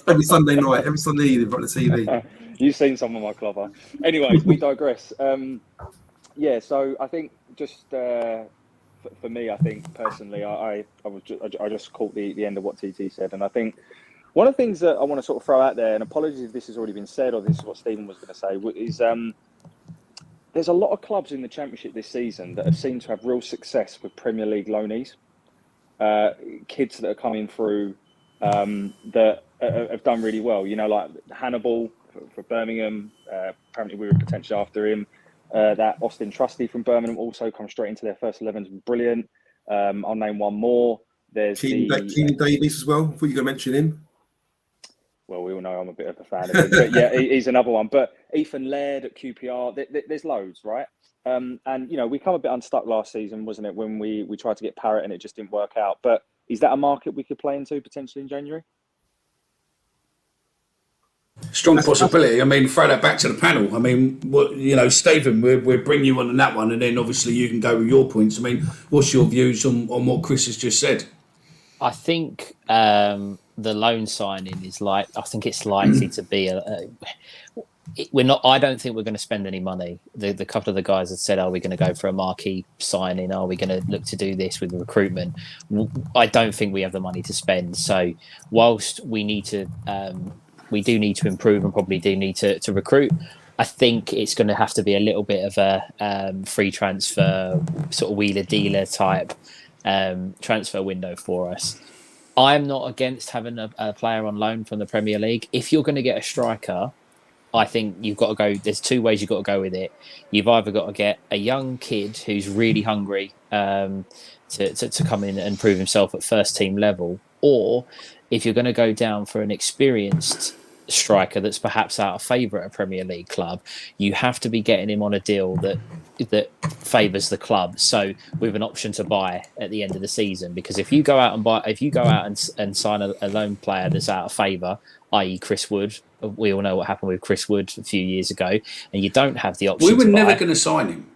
every Sunday night, every Sunday evening in front of the TV. You've seen some of my clover. Anyways, we digress. So I think just for me, I think personally, I just caught the end of what TT said, and I think one of the things that I want to sort of throw out there, and apologies if this has already been said or this is what Stephen was going to say, is there's a lot of clubs in the Championship this season that have seemed to have real success with Premier League loanees. Kids that are coming through that have done really well. Like Hannibal for Birmingham. Apparently we were potentially after him. That Austin Trusty from Birmingham also come straight into their first 11s. Brilliant. I'll name one more. There's Keenan Davies as well. I thought you were going to mention him. Well, we all know I'm a bit of a fan of him. But yeah, he's another one. But Ethan Laird at QPR. There's loads, right? And we come a bit unstuck last season, wasn't it, when we tried to get Parrott and it just didn't work out. But is that a market we could play into potentially in January? Strong possibility. I mean, throw that back to the panel. I mean, Stephen, we'll bring you on that one, and then obviously you can go with your points. I mean, what's your views on what Chris has just said? I think the loan signing is I think it's likely to be we're not. I don't think we're going to spend any money. The couple of the guys had said, "Are we going to go for a marquee signing? Are we going to look to do this with recruitment?" I don't think we have the money to spend. So, whilst we need to, we do need to improve and probably do need to recruit. I think it's going to have to be a little bit of a free transfer, sort of wheeler dealer type transfer window for us. I'm not against having a player on loan from the Premier League. If you're going to get a striker I think you've got to go. There's two ways you've got to go with it. You've either got to get a young kid who's really hungry to come in and prove himself at first team level, or if you're going to go down for an experienced striker that's perhaps out of favour at a Premier League club, you have to be getting him on a deal that favours the club. So with an option to buy at the end of the season, because if you go out and sign a loan player that's out of favour, i.e. Chris Wood, we all know what happened with Chris Wood a few years ago, and you don't have the option. We were never going to sign him.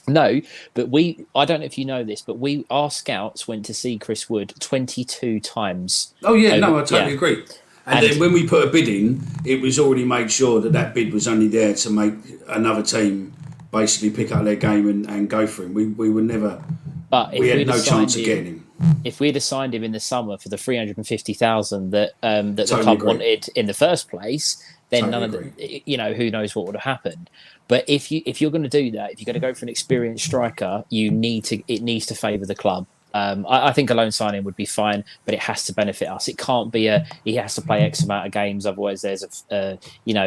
No, but I don't know if you know this, but our scouts went to see Chris Wood 22 times. Oh, yeah, no, I totally agree. And then when we put a bid in, it was already made sure that bid was only there to make another team basically pick up their game and go for him. We were never... But we had no chance of getting him. If we'd have signed him in the summer for the 350,000 that the club wanted in the first place, then none of who knows what would have happened. But if you're going to do that, if you're going to go for an experienced striker, it needs to favour the club. I think a loan signing would be fine, but it has to benefit us. It can't be he has to play X amount of games, otherwise there's a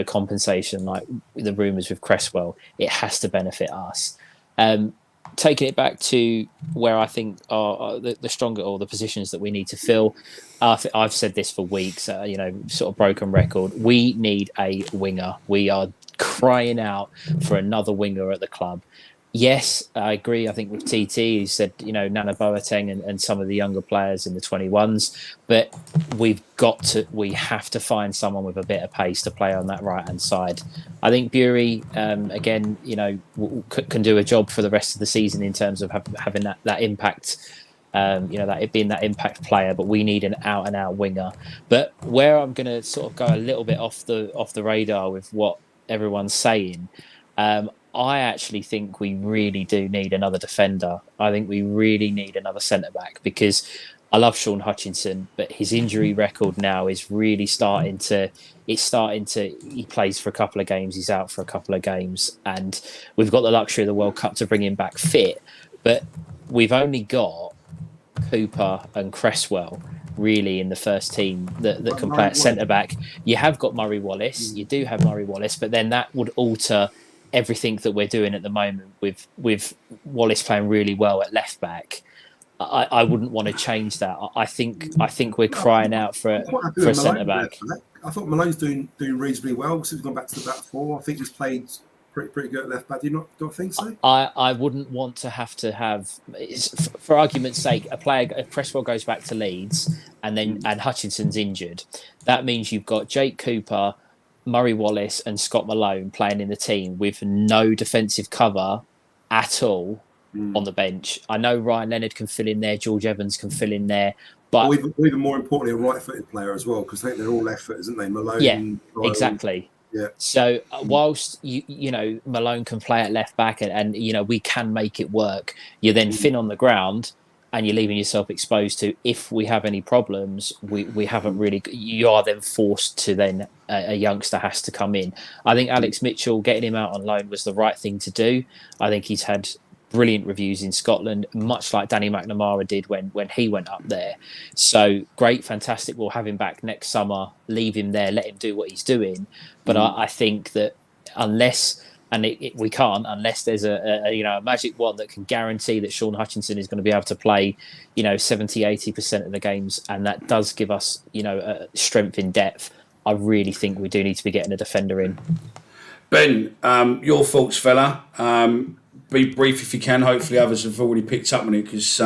compensation like the rumours with Cresswell. It has to benefit us. Taking it back to where I think are the stronger or the positions that we need to fill. I've said this for weeks, sort of broken record. We need a winger. We are crying out for another winger at the club. Yes, I agree. I think with TT, he said, Nana Boateng and some of the younger players in the 21s, but we have to find someone with a bit of pace to play on that right-hand side. I think Bury, again, can do a job for the rest of the season in terms of having that impact, that being that impact player, but we need an out-and-out winger. But where I'm going to sort of go a little bit off the radar with what everyone's saying, I actually think we really do need another defender. I think we really need another centre-back because I love Sean Hutchinson, but his injury record now is really starting to... He plays for a couple of games, he's out for a couple of games, and we've got the luxury of the World Cup to bring him back fit, but we've only got Cooper and Cresswell really in the first team that can play at centre-back. You have got Murray Wallace, but then that would alter everything that we're doing at the moment with Wallace playing really well at left back. I wouldn't want to change that. I think we're crying out for a centre back. I thought Malone's doing reasonably well since he's gone back to the back four. I think he's played pretty good at left back. Do you not think so? I wouldn't want to have, for argument's sake, if Cresswell goes back to Leeds and Hutchinson's injured, that means you've got Jake Cooper, Murray Wallace and Scott Malone playing in the team with no defensive cover at all on the bench. I know Ryan Leonard can fill in there, George Evans can fill in there, but even more importantly, a right-footed player as well, because I think they're all left-footers, aren't they? Malone. Yeah, exactly. Yeah. So whilst Malone can play at left back and we can make it work, you're then thin on the ground. And you're leaving yourself exposed to, if we have any problems, we haven't really... You are then forced to then... a youngster has to come in. I think Alex Mitchell, getting him out on loan was the right thing to do. I think he's had brilliant reviews in Scotland, much like Danny McNamara did when he went up there. So great, fantastic. We'll have him back next summer, leave him there, let him do what he's doing. But I think that unless... And we can't unless there's a magic wand that can guarantee that Sean Hutchinson is going to be able to play, 70-80% of the games, and that does give us, strength in depth. I really think we do need to be getting a defender in. Ben, your thoughts, fella. Be brief if you can. Hopefully, others have already picked up on it because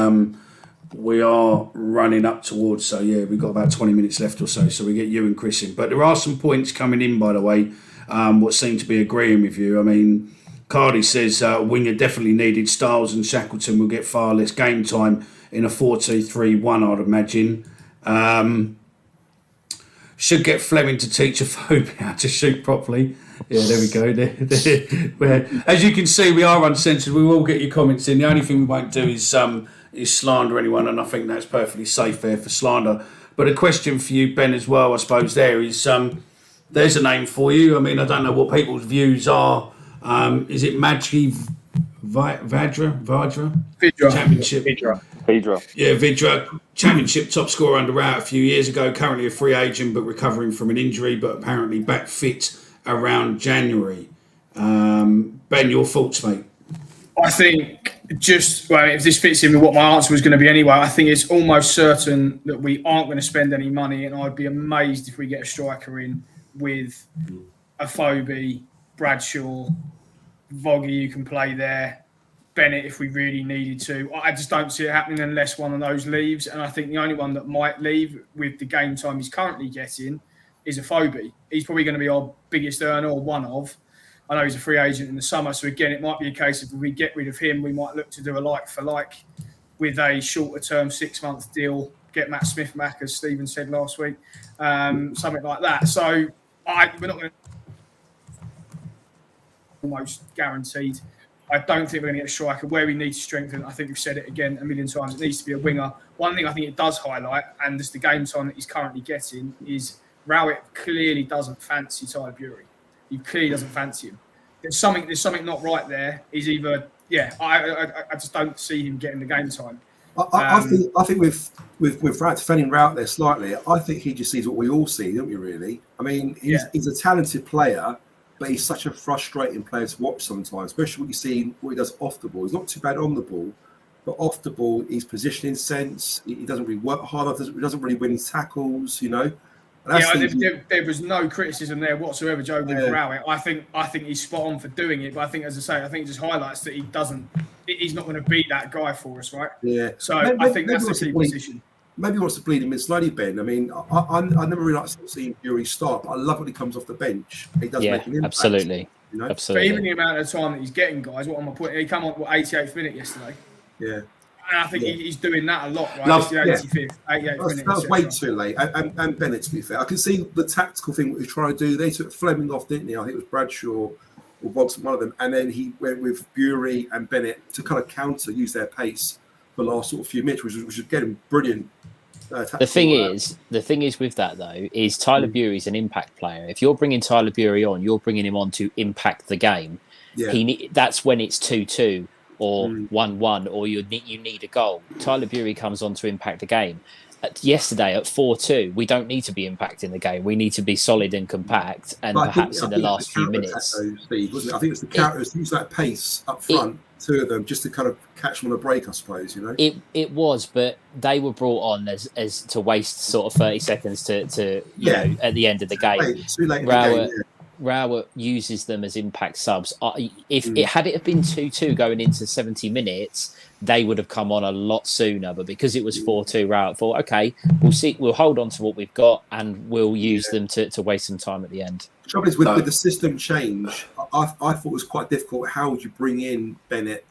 we are running up towards. So yeah, we've got about 20 minutes left or so. So we get you and Chris in, but there are some points coming in, by the way. What seem to be agreeing with you. I mean, Cardi says winger definitely needed. Styles and Shackleton will get far less game time in a 4-2-3-1, I'd imagine. Should get Fleming to teach a phobia how to shoot properly. Yeah, there we go. As you can see, we are uncensored. We will get your comments in. The only thing we won't do is slander anyone, and I think that's perfectly safe there for slander. But a question for you, Ben, as well, I suppose, there is... there's a name for you. I mean, I don't know what people's views are. Is it Madji Vidra? Championship. Vidra. Yeah, Vidra. Championship top scorer under out a few years ago. Currently a free agent, but recovering from an injury, but apparently back fit around January. Ben, your thoughts, mate? I think if this fits in with what my answer was going to be anyway, I think it's almost certain that we aren't going to spend any money, and I'd be amazed if we get a striker in with a Phobie, Bradshaw, Voggy who can play there, Bennett if we really needed to. I just don't see it happening unless one of those leaves, and I think the only one that might leave with the game time he's currently getting is a Phobie. He's probably going to be our biggest earner, or one of. I know he's a free agent in the summer, so again, it might be a case of if we get rid of him, we might look to do a like for like with a shorter term 6-month deal, get Matt Smith back, as Stephen said last week, something like that. So we're not going to almost guaranteed. I don't think we're going to get a striker. Where we need to strengthen, I think we've said it again a million times, it needs to be a winger. One thing I think it does highlight, and just the game time that he's currently getting, is Rowett clearly doesn't fancy Tyler Bury. He clearly doesn't fancy him. There's something not right there. He's either, I just don't see him getting the game time. I think with Rowett defending Rowett there slightly, I think he just sees what we all see, don't we? Really, I mean, he's a talented player, but he's such a frustrating player to watch sometimes, especially what you see what he does off the ball. He's not too bad on the ball, but off the ball, his positioning sense, he doesn't really work hard. He doesn't really win his tackles, you know. There was no criticism there whatsoever, Joe, with Rowett. I think he's spot on for doing it, but I think, as I say, I think it just highlights that he's not going to be that guy for us, right? Yeah. So I think that's the key position. Maybe he wants to bleed him in slowly, Ben. I mean, I never really like seeing Bury start, but I love when he comes off the bench. He does make an impact. Absolutely. You know? Absolutely. But even the amount of time that he's getting, guys, what am I putting? He came on 88th minute yesterday. Yeah. And I think he's doing that a lot, right? No, it's the 85th, 88th minute. That was way too late. And Bennett, to be fair, I can see the tactical thing what he was trying to do. They took Fleming off, didn't they? I think it was Bradshaw or Boggs, one of them. And then he went with Bury and Bennett to kind of use their pace for the last sort of few minutes, which was again brilliant. The thing is with that though, is Tyler Bury's an impact player. If you're bringing Tyler Bury on, you're bringing him on to impact the game. Yeah. That's when it's 2-2 or 1-1, or you need a goal. Tyler Bury comes on to impact the game. Yesterday at 4-2, we don't need to be impacting the game. We need to be solid and compact, and perhaps in the last few minutes. Steve, wasn't it? I think it's the characters use that pace up front. Two of them just to kind of catch them on a break, I suppose. You know, it was, but they were brought on as to waste sort of 30 seconds to you know, at the end of the game. Too late in the game. Rowett uses them as impact subs. If it had been 2-2 going into 70 minutes, they would have come on a lot sooner. But because it was 4-2, Rowett thought, okay, we'll hold on to what we've got and we'll use them to waste some time at the end. The trouble is with the system change, I thought it was quite difficult. How would you bring in Bennett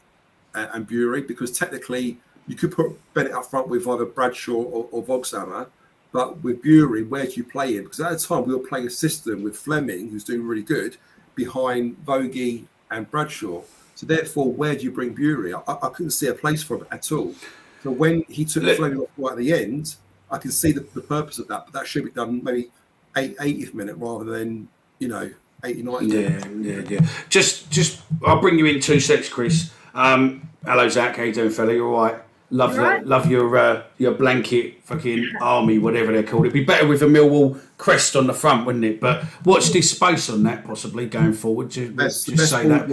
and Bury? Because technically you could put Bennett up front with either Bradshaw or Vogshammer. But with Bury, where do you play him? Because at the time we were playing a system with Fleming, who's doing really good, behind Vogie and Bradshaw. So therefore, where do you bring Bury? I couldn't see a place for him at all. So when he took Fleming off right at the end, I can see the purpose of that. But that should be done maybe 80th minute rather than 89th. Yeah. Just I'll bring you in 2 secs, Chris. Hello, Zach. How you doing, fella? You all right? Love your blanket fucking army, whatever they're called. It'd be better with a Millwall crest on the front, wouldn't it? But watch this space on that, possibly going forward. We just say that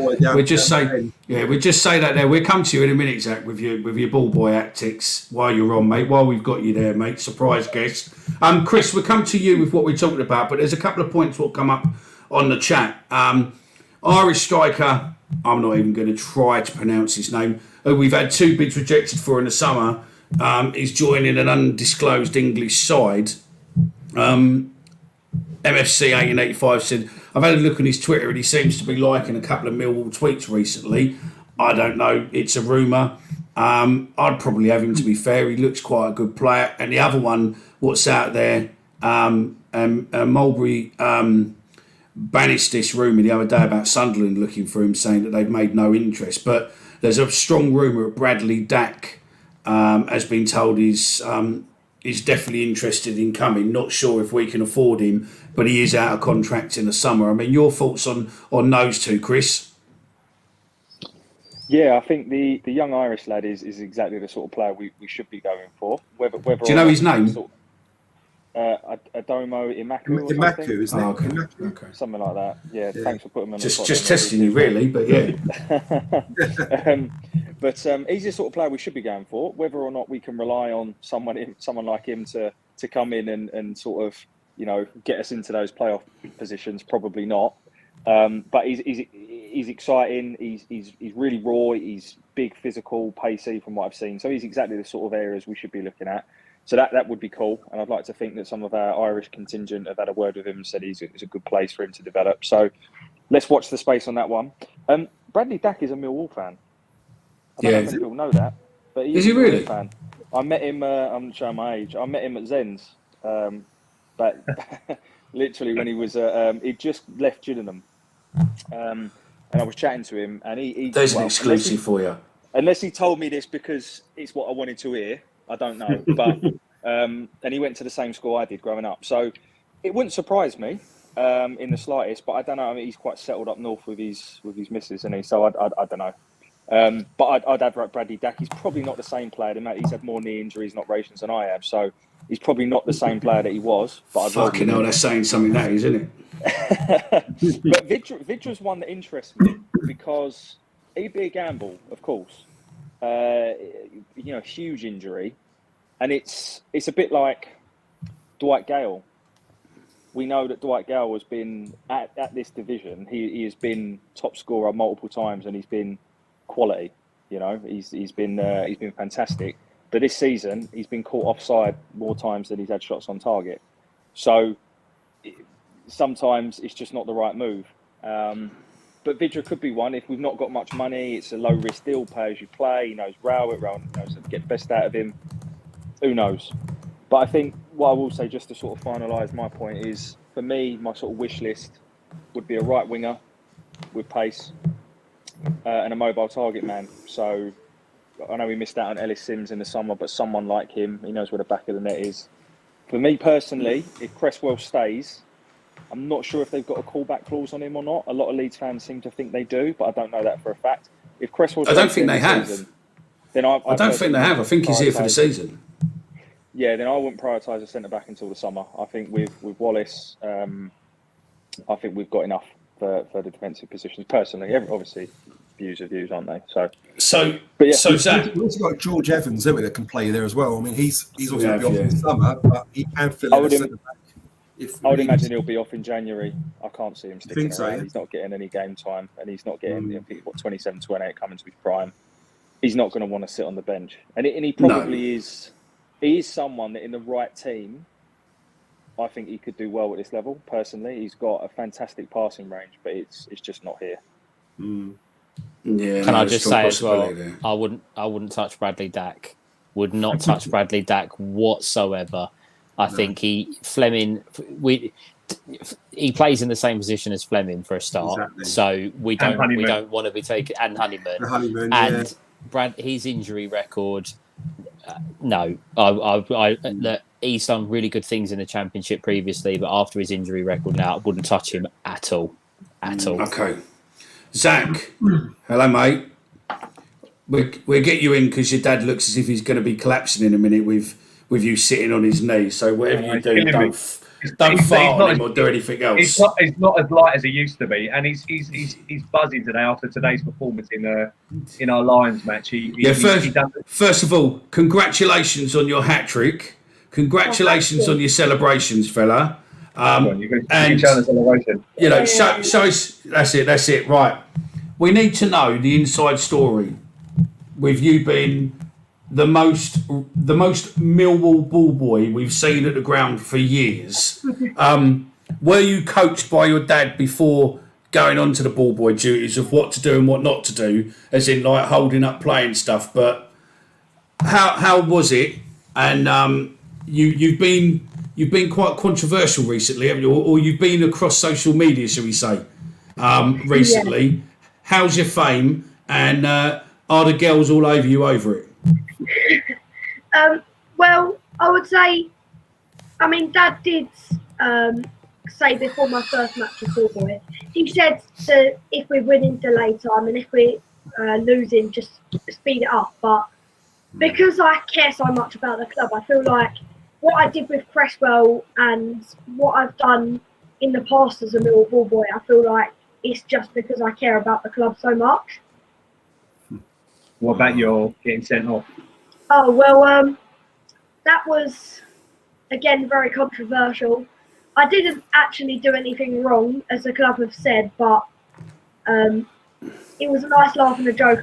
there. We'll come to you in a minute, Zach, with your ball boy tactics while you're on, mate. While we've got you there, mate. Surprise guest. Chris, we'll come to you with what we're talking about. But there's a couple of points will come up on the chat. Irish striker. I'm not even going to try to pronounce his name. We've had 2 bids rejected for in the summer. He's joining an undisclosed English side. MFC 1885 said, I've had a look on his Twitter and he seems to be liking a couple of Millwall tweets recently. I don't know. It's a rumour. I'd probably have him, to be fair. He looks quite a good player. And the other one, what's out there, Mulberry banished this rumour the other day about Sunderland looking for him, saying that they've made no interest. But there's a strong rumour that Bradley Dack has been told he's definitely interested in coming. Not sure if we can afford him, but he is out of contract in the summer. I mean, your thoughts on those two, Chris? Yeah, I think the young Irish lad is exactly the sort of player we should be going for. Whether do you know his name? Adomo Imaku or something. Imaku, isn't it? Oh, okay. Imaku. Okay. Something like that. Yeah, thanks for putting me on the spot. Just testing you, really, but yeah. But he's the sort of player we should be going for. Whether or not we can rely on someone like him to come in and sort of, you know, get us into those playoff positions, probably not. But he's exciting. He's really raw. He's big, physical, pacey from what I've seen. So he's exactly the sort of areas we should be looking at. So that would be cool. And I'd like to think that some of our Irish contingent have had a word with him and said it's a good place for him to develop. So let's watch the space on that one. Bradley Dack is a Millwall fan. I don't know if many people know that, but is he really? Fan. I met him. I'm showing my age. I met him at Zen's, but literally when he was he'd just left Gillingham, and I was chatting to him, and he there's an exclusive for you. Unless he told me this because it's what I wanted to hear, I don't know. But and he went to the same school I did growing up, so it wouldn't surprise me in the slightest. But I don't know. I mean, he's quite settled up north with his missus, isn't he? So I don't know. But I'd have Bradley Dack. He's probably not the same player. He's had more knee injuries and operations than I have, so he's probably not the same player that he was. But fucking hell, that's saying something, that is, isn't it? But Vidra's one that interests me because he'd be a gamble, of course. You know, huge injury, and it's a bit like Dwight Gale. We know that Dwight Gale has been at this division. He has been top scorer multiple times, and he's been quality. You know, he's been fantastic. But this season, he's been caught offside more times than he's had shots on target. So sometimes it's just not the right move. But Vidra could be one. If we've not got much money, it's a low risk deal, pay as you play. He knows Rowett knows how to get the best out of him. Who knows? But I think what I will say, just to sort of finalise my point, is for me, my sort of wish list would be a right winger with pace and a mobile target man. So I know we missed out on Ellis Sims in the summer, but someone like him, he knows where the back of the net is. For me personally, if Cresswell stays, I'm not sure if they've got a callback clause on him or not. A lot of Leeds fans seem to think they do, but I don't know that for a fact. If Cresswell, I don't think they have. Then I don't think they have. I think he's here for the season. Yeah, then I wouldn't prioritise a centre back until the summer. I think with Wallace, I think we've got enough for the defensive positions. Personally, obviously, views are views, aren't they? So Zach, we've also got George Evans, haven't we, that can play there as well. I mean, he's also going to be off in the summer, but he can fill in a centre back. I would imagine he'll be off in January. I can't see him sticking around. So, yeah? He's not getting any game time, and he's not getting, I think, 27, 28 coming to his prime. He's not going to want to sit on the bench. And he probably is. He is someone that in the right team, I think he could do well at this level, personally. He's got a fantastic passing range, but it's just not here. Yeah, Can I just say as well, I wouldn't touch Bradley Dack. Would not touch Bradley Dack whatsoever. I think he plays in the same position as Fleming for a start, exactly. So we don't want to be taking and Honeyman and Brad. His injury record, no, he's done really good things in the Championship previously, but after his injury record now, I wouldn't touch him at all. Okay, Zach, hello, mate. We'll get you in because your dad looks as if he's going to be collapsing in a minute with you sitting on his knee. So whatever you do, don't fart on him or do anything else. It's not as light as he used to be, and he's buzzing today after today's performance in our Lions match. First of all, congratulations on your hat trick. Congratulations on your celebrations, fella. And celebration. You know, show us. That's it. Right. We need to know the inside story with you being the most Millwall ball boy we've seen at the ground for years. Were you coached by your dad before going on to the ball boy duties of what to do and what not to do, as in like holding up playing stuff? But how was it? And you've been quite controversial recently, haven't you? Or you've been across social media, shall we say, recently. Yeah. How's your fame? And are the girls all over you over it? Well, I would say, I mean, Dad did say before my first match with Ball Boy, he said that if we're winning, delay time, and if we're losing, just speed it up. But because I care so much about the club, I feel like what I did with Cresswell and what I've done in the past as a Millwall ball boy, I feel like it's just because I care about the club so much. What about your getting sent off? Oh, well, that was, again, very controversial. I didn't actually do anything wrong, as the club have said, but it was a nice laugh and a joke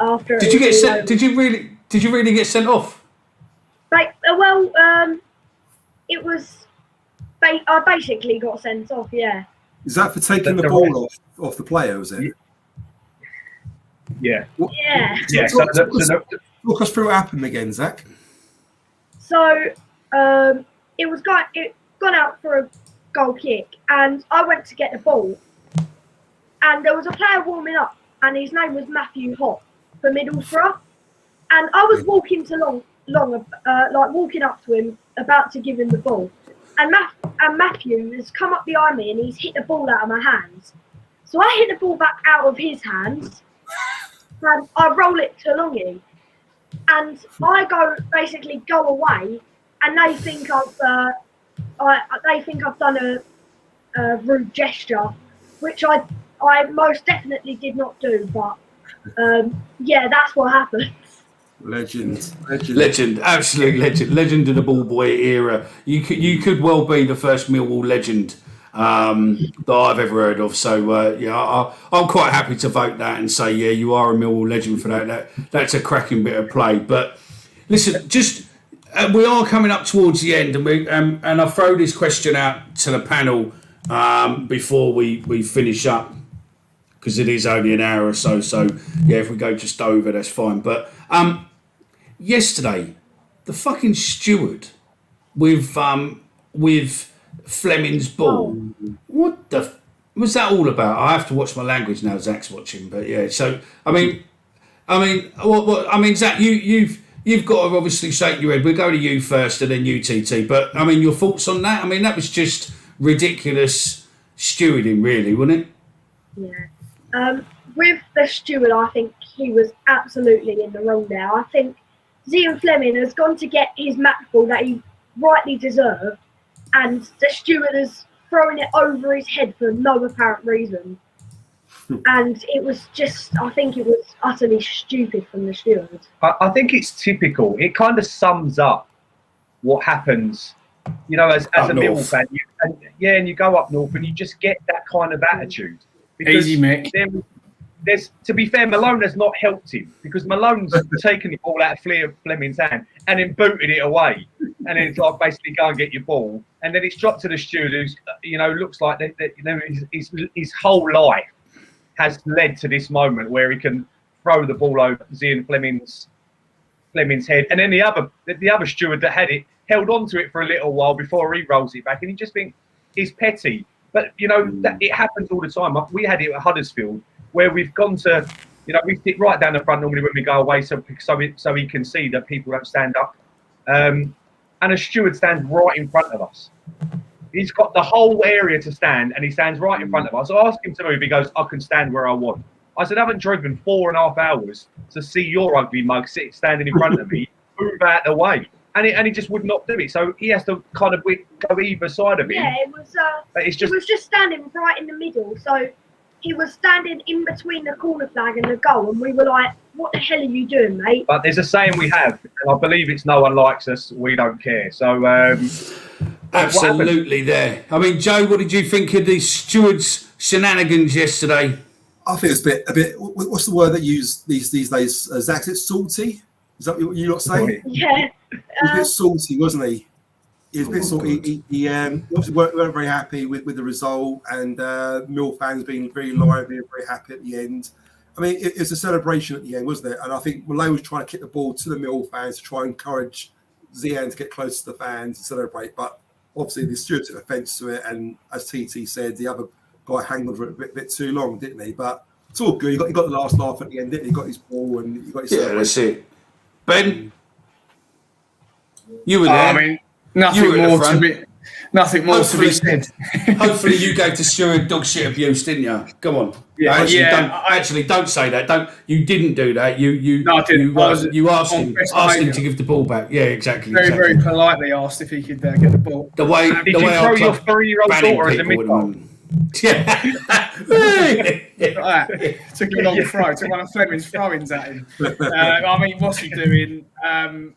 after. Did you get sent? Did you really get sent off? It was. I basically got sent off. Yeah. Is that for taking the ball off the player? Was it? Yeah. Yeah. Yeah. Walk us through what happened again, Zach. So it was gone out for a goal kick, and I went to get the ball, and there was a player warming up, and his name was Matthew Hott for Middlesbrough, and I was walking walking up to him, about to give him the ball, and Matthew has come up behind me, and he's hit the ball out of my hands. So I hit the ball back out of his hands, and I roll it to Longy, and I basically go away, and they think I've done a rude gesture, which I most definitely did not do. But yeah, that's what happened. Legend, absolute legend of the ball boy era. You could well be the first Millwall legend that I've ever heard of. So yeah, I'm quite happy to vote that and say yeah, you are a Millwall legend for that. That's a cracking bit of play. But listen, just we are coming up towards the end, and I throw this question out to the panel before we finish up, because it is only an hour or so. So yeah, if we go just over, that's fine. But yesterday, the fucking steward with Fleming's ball. What the was that all about? I have to watch my language now. Zach's watching, but yeah. So I mean, Zach, you've got to obviously shake your head. We'll go to you first, and then you, TT. But I mean, your thoughts on that? I mean, that was just ridiculous stewarding, really, wasn't it? Yeah. With the steward, I think he was absolutely in the wrong there. I think Zian Fleming has gone to get his match ball that he rightly deserved, and the steward has thrown it over his head for no apparent reason. And it was just, I think it was utterly stupid from the steward. I think it's typical. It kind of sums up what happens, you know, as a Millwall fan. And you go up north and you just get that kind of attitude. Because easy, Mick. There's, to be fair, Malone has not helped him, because Malone's taken the ball out of Fleming's hand and then booted it away. And then it's like, basically go and get your ball. And then it's dropped to the steward, who's, looks like his whole life has led to this moment where he can throw the ball over Zian Fleming's head. And then the other steward that had it held on to it for a little while before he rolls it back. And you just think, he's petty. But, that it happens all the time. We had it at Huddersfield, where we've gone to, we sit right down the front normally when we go away, so he can see that people don't stand up. And a steward stands right in front of us. He's got the whole area to stand, and he stands right in front of us. I asked him to move. He goes, I can stand where I want. I said, I haven't driven 4.5 hours to see your ugly mug standing in front of me. Move out the way. And he just would not do it. So he has to kind of go either side of him. Yeah, it was just standing right in the middle. So he was standing in between the corner flag and the goal, and we were like, what the hell are you doing, mate? But there's a saying we have, and I believe it's no one likes us, we don't care. So absolutely there. I mean, Joe, what did you think of the stewards' shenanigans yesterday? I think it's a bit. What's the word that you use these days? Zach, it's salty. Is that what you're not saying? Yeah. He was a bit salty, wasn't he? He was a bit salty. He obviously weren't very happy with the result, and Mill fans being very lively and very happy at the end. I mean, it was a celebration at the end, wasn't it? And I think Malone was trying to kick the ball to the Mill fans to try and encourage Zian to get close to the fans and celebrate. But obviously, the steward took offence to it, and as TT said, the other guy hanged for it a bit too long, didn't he? But it's all good. He got the last laugh at the end, didn't he? He got his ball and he got his that's it. Ben, you were there. I mean, nothing more to me. Nothing more to be said. Hopefully, you gave to Stewart dog shit abuse, didn't you? Come on. Yeah, Don't say that. You didn't do that. No, I didn't. You asked him to give the ball back. Yeah, exactly. Very politely asked if he could get the ball. Did you throw your 3-year-old daughter as a midfield? Yeah. Took a long throw. Took one of Fleming's throw-ins at him. I mean, what's he doing?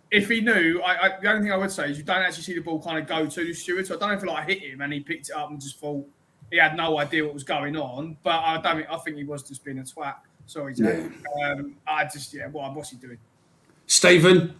If he knew, the only thing I would say is you don't actually see the ball kind of go to the steward. So I don't know if it hit him and he picked it up and just thought he had no idea what was going on. But I think he was just being a twat. Sorry, Jack. Yeah. What's he doing? Stephen?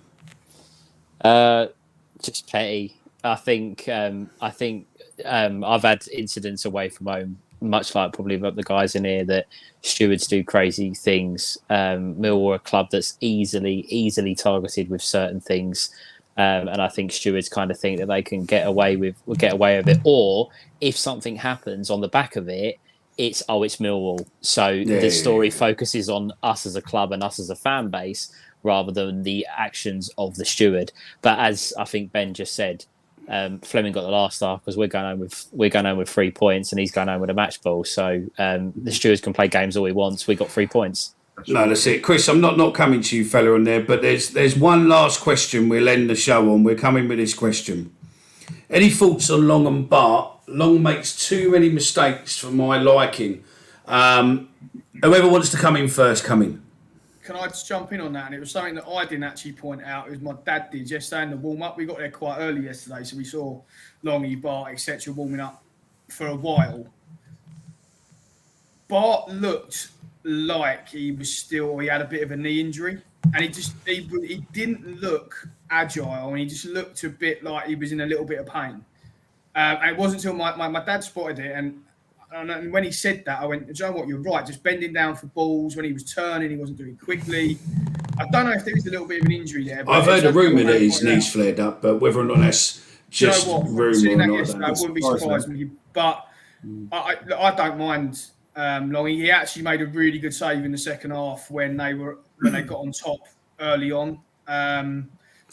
Just petty. I think I've had incidents away from home, much like probably the guys in here, that stewards do crazy things. Millwall are a club that's easily targeted with certain things, and I think stewards kind of think that they can get away with it. Or if something happens on the back of it, it's Millwall. So the story focuses on us as a club and us as a fan base rather than the actions of the steward. But as I think Ben just said, Fleming got the last half because we're going home with 3 points and he's going home with a match ball. So the stewards can play games all he wants. We got 3 points. No, that's it, Chris. I'm not coming to you, fella, on there. But there's one last question. We'll end the show on. We're coming with this question. Any thoughts on Long and Bart? Long makes too many mistakes for my liking. Whoever wants to come in first, come in. Can I just jump in on that? And it was something that I didn't actually point out. It was my dad did yesterday in the warm-up. We got there quite early yesterday, so we saw Longy, Bart, etc. warming up for a while. Bart looked like he had a bit of a knee injury. And he didn't look agile, and he just looked a bit like he was in a little bit of pain. And it wasn't until my dad spotted it, and when he said that, I went, "Do you know what? You're right. Just bending down for balls when he was turning, he wasn't doing quickly." I don't know if there was a little bit of an injury there. But I've heard a rumour that his knees flared up, but whether or not that's just rumour or not, I wouldn't be surprised me. But I don't mind Longy. He actually made a really good save in the second half when they got on top early on.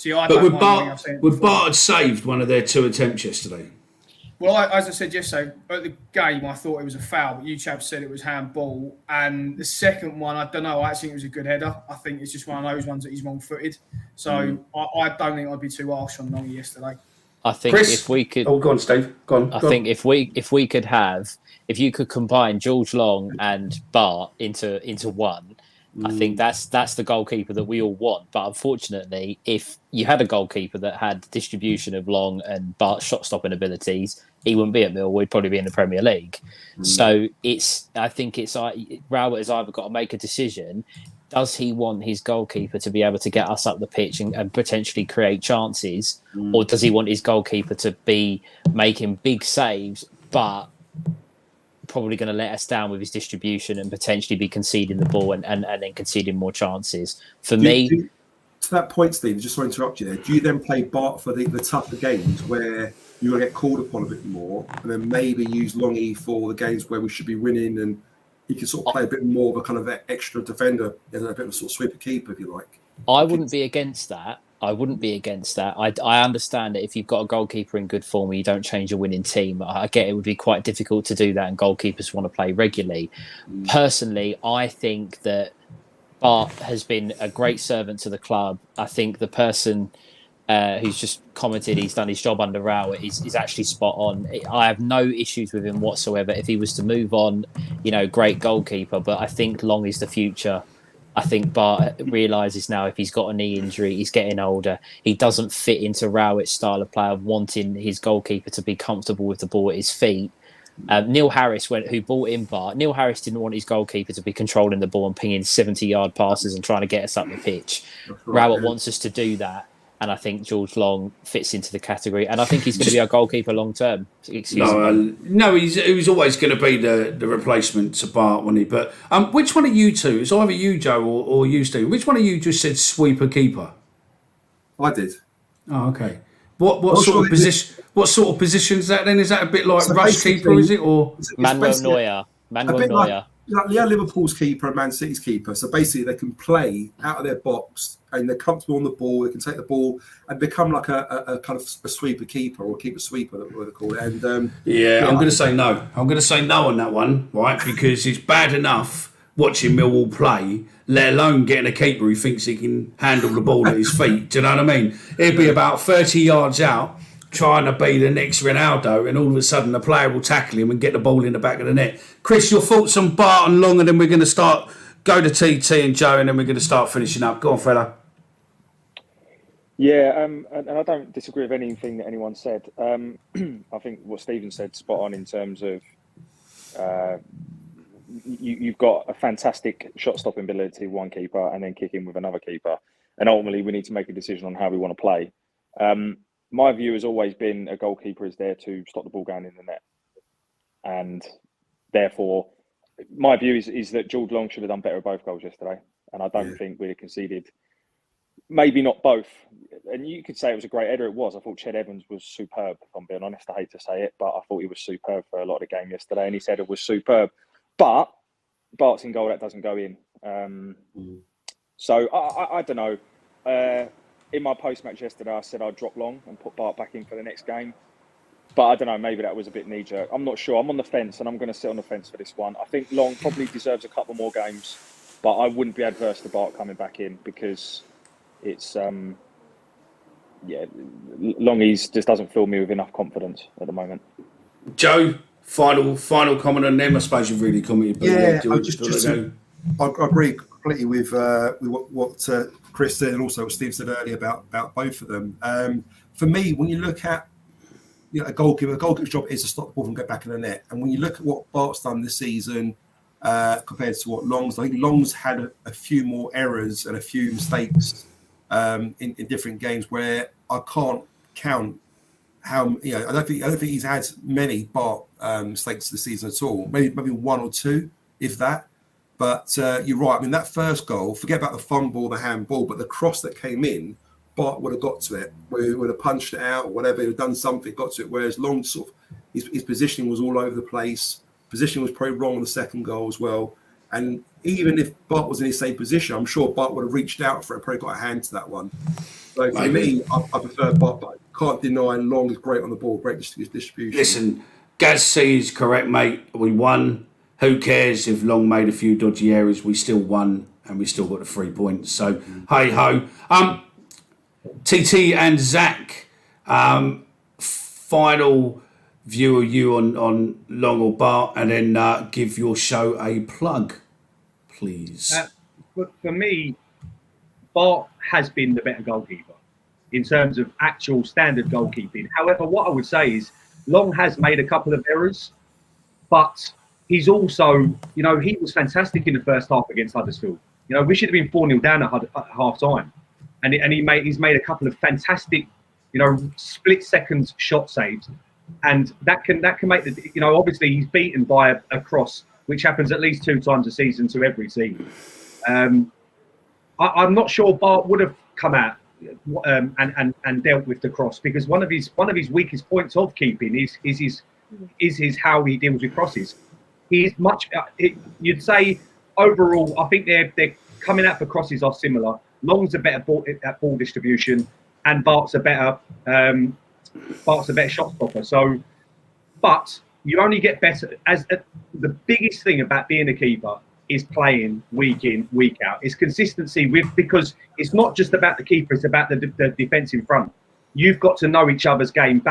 Would Bart had saved one of their 2 attempts yesterday? Well, as I said yesterday, at the game, I thought it was a foul, but you chaps said it was handball. And the second one, I don't know, I actually think it was a good header. I think it's just one of those ones that he's wrong-footed. So I don't think I'd be too harsh on Longy yesterday. I think Chris? If we could... Oh, go on, Steve. Go on. I think if we could have... If you could combine George Long and Bart into one, I think that's the goalkeeper that we all want. But unfortunately, if you had a goalkeeper that had distribution of Long and Bart's shot-stopping abilities, he wouldn't be at Millwall. He'd probably be in the Premier League. So I think Rowett has either got to make a decision. Does he want his goalkeeper to be able to get us up the pitch and potentially create chances, or does he want his goalkeeper to be making big saves, but probably going to let us down with his distribution and potentially be conceding the ball and then conceding more chances? For me, to that point, Steve, just to interrupt you there, do you then play Bart for the tougher games where you're going to get called upon a bit more, and then maybe use Longy for the games where we should be winning, and he can sort of play a bit more of a kind of extra defender and a bit of a sort of sweeper keeper, if you like? I wouldn't be against that. I understand that if you've got a goalkeeper in good form and you don't change a winning team, I get it would be quite difficult to do that, and goalkeepers want to play regularly. Personally, I think that Bart has been a great servant to the club. I think the person who's just commented he's done his job under Rowett is actually spot on. I have no issues with him whatsoever. If he was to move on, great goalkeeper, but I think Long is the future. I think Bart realises now if he's got a knee injury, he's getting older. He doesn't fit into Rowett's style of play of wanting his goalkeeper to be comfortable with the ball at his feet. Neil Harris, who brought in Bart, Neil Harris didn't want his goalkeeper to be controlling the ball and pinging 70-yard passes and trying to get us up the pitch. Rowett wants us to do that. And I think George Long fits into the category. And I think he's going to be our goalkeeper long term. No, he was always going to be the replacement to Bart, wasn't he? But which one of you two, it's either you, Joe, or you, Steve, which one of you just said sweeper keeper? I did. Oh, okay. What sort of position? What sort of position is that then? Is that a bit like rush keeper, is it? Or Manuel Neuer. like Liverpool's keeper and Man City's keeper. So basically, they can play out of their box and they're comfortable on the ball. They can take the ball and become like a kind of a sweeper keeper or keeper sweeper, what they call it. And I'm going to say no. I'm going to say no on that one, right? Because it's bad enough watching Millwall play, let alone getting a keeper who thinks he can handle the ball at his feet. Do you know what I mean? He'd be about 30 yards out trying to be the next Ronaldo, and all of a sudden the player will tackle him and get the ball in the back of the net. Chris, your thoughts on Bart and Long, and then we're going to go to TT and Joe, and then we're going to start finishing up. Go on, fella. Yeah, and I don't disagree with anything that anyone said. I think what Stephen said spot on in terms of you've got a fantastic shot stopping ability, one keeper, and then kick in with another keeper. And ultimately, we need to make a decision on how we want to play. My view has always been a goalkeeper is there to stop the ball going in the net. And therefore, my view is that George Long should have done better at both goals yesterday. And I don't think we'd have conceded, maybe not both. And you could say it was a great header. It was. I thought Ched Evans was superb, if I'm being honest. I hate to say it, but I thought he was superb for a lot of the game yesterday. And his header was superb. But Bart's in goal, that doesn't go in. So I don't know. In my post-match yesterday, I said I'd drop Long and put Bart back in for the next game. But I don't know, maybe that was a bit knee-jerk. I'm not sure. I'm on the fence, and I'm going to sit on the fence for this one. I think Long probably deserves a couple more games, but I wouldn't be adverse to Bart coming back in because it's, Longies just doesn't fill me with enough confidence at the moment. Joe, final comment on them. I suppose you've really commented. I agree completely with what Chris said and also what Steve said earlier about both of them. For me, when you look at a goalkeeper's job is to stop the ball and get back in the net. And when you look at what Bart's done this season compared to what Long's, I think Long's had a few more errors and a few mistakes in different games where I can't count how I don't think he's had many Bart mistakes this season at all. Maybe one or two, if that. But you're right. I mean, that first goal, forget about the fumble, the handball, but the cross that came in, Bart would have got to it. Would have punched it out or whatever. He'd have done something, got to it. Whereas Long sort of his positioning was all over the place. Positioning was probably wrong on the second goal as well. And even if Bart was in his same position, I'm sure Bart would have reached out for it, probably got a hand to that one. So for me, I prefer Bart, but I can't deny Long is great on the ball, great distribution. Listen, Gaz C is correct, mate. We won. Who cares if Long made a few dodgy errors? We still won, and we still got the 3 points. So, hey ho. TT and Zach, final view of you on Long or Bart, and then give your show a plug, please. For me, Bart has been the better goalkeeper in terms of actual standard goalkeeping. However, what I would say is Long has made a couple of errors, but he's also, he was fantastic in the first half against Huddersfield. We should have been 4-0 down at half time. And he's made a couple of fantastic, split second shot saves. And that can make the, obviously he's beaten by a cross, which happens at least 2 times a season to every team. I'm not sure Bart would have come out and dealt with the cross, because one of his weakest points of keeping is his how he deals with crosses. He's much. You'd say overall, I think they're coming out for crosses are similar. Long's a better ball distribution, and Bart's a better shot stopper. So, but you only get better the biggest thing about being a keeper is playing week in, week out. It's consistency because it's not just about the keeper; it's about the defence in front. You've got to know each other's game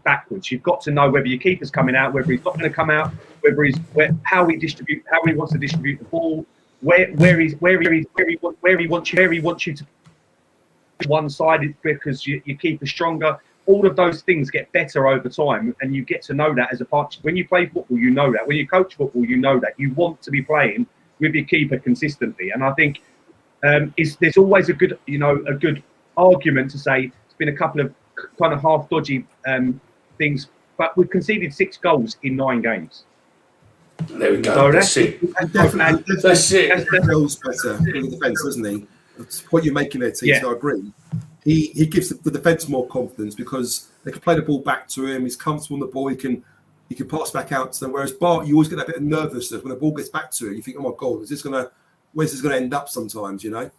backwards. You've got to know whether your keeper's coming out, whether he's not going to come out, how he wants to distribute the ball, where he wants you to one-sided because your keeper's stronger. All of those things get better over time, and you get to know that as a part. When you play football, you know that. When you coach football, you know that. You want to be playing with your keeper consistently, and I think there's always a good argument to say. Been a couple of kind of half dodgy things, but we've conceded 6 goals in 9 games. There we go. So that's it. That's it. Feels better in the defence, doesn't he? That's what you're making there, T. Yeah. So I agree. He gives the defence more confidence because they can play the ball back to him. He's comfortable on the ball. He you can pass back out to them. Whereas Bart, you always get a bit of nervousness when the ball gets back to you. You think, oh my God, where's this gonna end up sometimes, you know?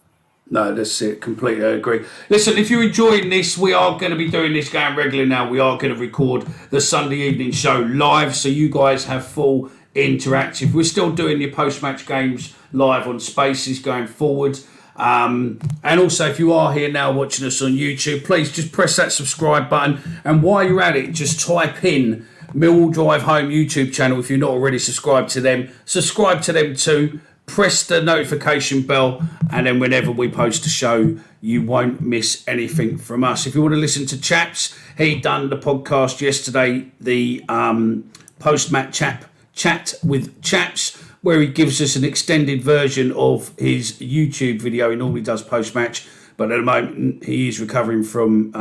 No, that's it. Completely agree. Listen, if you're enjoying this, we are going to be doing this going regularly now. We are going to record the Sunday evening show live, so you guys have full interactive. We're still doing your post-match games live on Spaces going forward. And also, if you are here now watching us on YouTube, please just press that subscribe button. And while you're at it, just type in Millwall Drive Home YouTube channel if you're not already subscribed to them. Subscribe to them too. Press the notification bell, and then whenever we post a show, you won't miss anything from us. If you want to listen to Chaps, he done the podcast yesterday, the post-match chat with Chaps, where he gives us an extended version of his YouTube video. He normally does post-match, but at the moment he is recovering from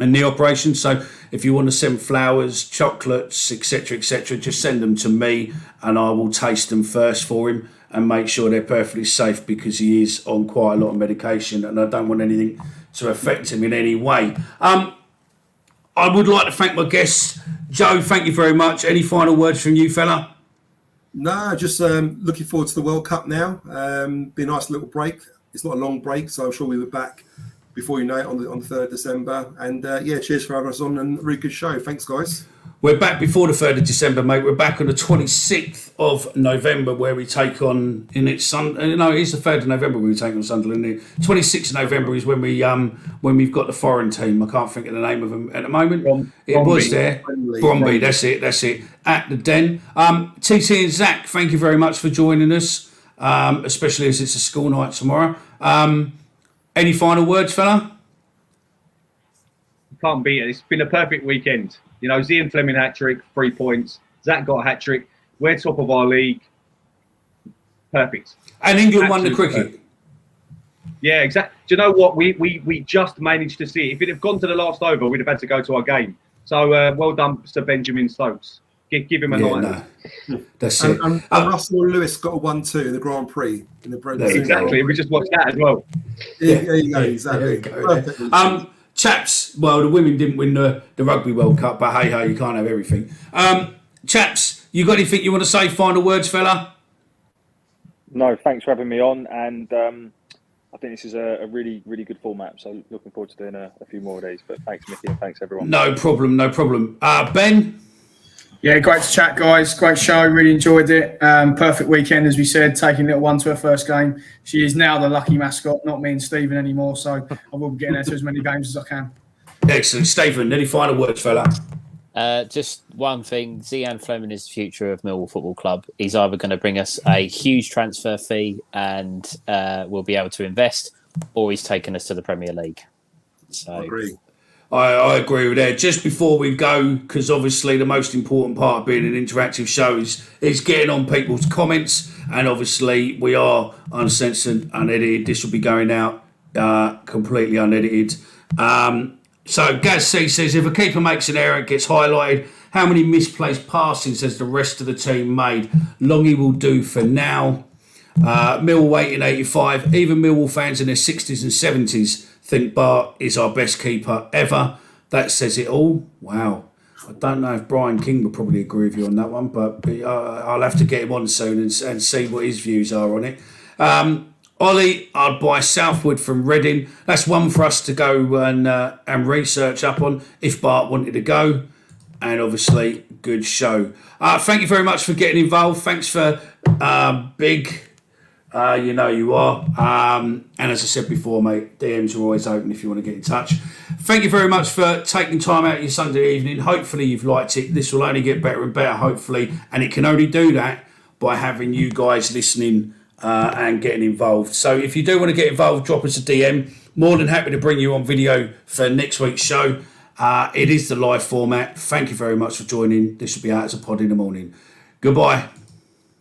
a knee operation. So if you want to send flowers, chocolates, etc., just send them to me, and I will taste them first for him and make sure they're perfectly safe, because he is on quite a lot of medication and I don't want anything to affect him in any way. I would like to thank my guests. Joe, thank you very much. Any final words from you, fella? No, just looking forward to the World Cup now. Be a nice little break. It's not a long break, so I'm sure we'll be back before you know it on the 3rd of December. And cheers for having us on, and a really good show. Thanks, guys. We're back before the 3rd of December, mate. We're back on the 26th of November, where we take on, it is the 3rd of November we take on Sunderland. 26th of November is when we've got the foreign team. I can't think of the name of them at the moment. Was there. Bromby, that's it. At the Den. TT and Zach, thank you very much for joining us, especially as it's a school night tomorrow. Any final words, fella? Can't beat it. It's been a perfect weekend. You know, Zian Fleming hat-trick, 3 points. Zach got a hat-trick. We're top of our league. Perfect. And England won the cricket. Perfect. Yeah, exactly. Do you know what? We just managed to see it. If it had gone to the last over, we'd have had to go to our game. So well done, Sir Benjamin Stokes. Give him a night. No. That's it. And Russell Lewis got a 1-2 in the Grand Prix. In the exactly. We just watched that as well. Yeah, there you go. Exactly. Chaps, well, the women didn't win the Rugby World Cup, but hey, you can't have everything. Chaps, you got anything you want to say? Final words, fella? No, thanks for having me on, and I think this is a really, really good format, so looking forward to doing a few more of these. But thanks, Mickey, and thanks, everyone. No problem. Ben? Yeah, great to chat, guys. Great show. Really enjoyed it. Perfect weekend, as we said, taking little one to her first game. She is now the lucky mascot, not me and Stephen anymore. So I will be getting her to as many games as I can. Excellent. Stephen, any final words, fella? Just one thing. Zian Fleming is the future of Millwall Football Club. He's either going to bring us a huge transfer fee and we'll be able to invest, or he's taken us to the Premier League. So I agree. I agree with that. Just before we go, because obviously the most important part of being an interactive show is getting on people's comments, and obviously we are uncensored, unedited. This will be going out completely unedited. So Gaz C says, if a keeper makes an error, it gets highlighted. How many misplaced passes has the rest of the team made? Longy will do for now. Millwall 1885. Even Millwall fans in their 60s and 70s think Bart is our best keeper ever. That says it all. Wow. I don't know if Brian King would probably agree with you on that one, but I'll have to get him on soon and see what his views are on it. Ollie, I'd buy Southwood from Reading. That's one for us to go and research up on if Bart wanted to go. And obviously, good show. Thank you very much for getting involved. Thanks for Big. You know you are. And as I said before, mate, DMs are always open if you want to get in touch. Thank you very much for taking time out of your Sunday evening. Hopefully you've liked it. This will only get better and better, hopefully. And it can only do that by having you guys listening and getting involved. So if you do want to get involved, drop us a DM. More than happy to bring you on video for next week's show. It is the live format. Thank you very much for joining. This will be out as a pod in the morning. Goodbye.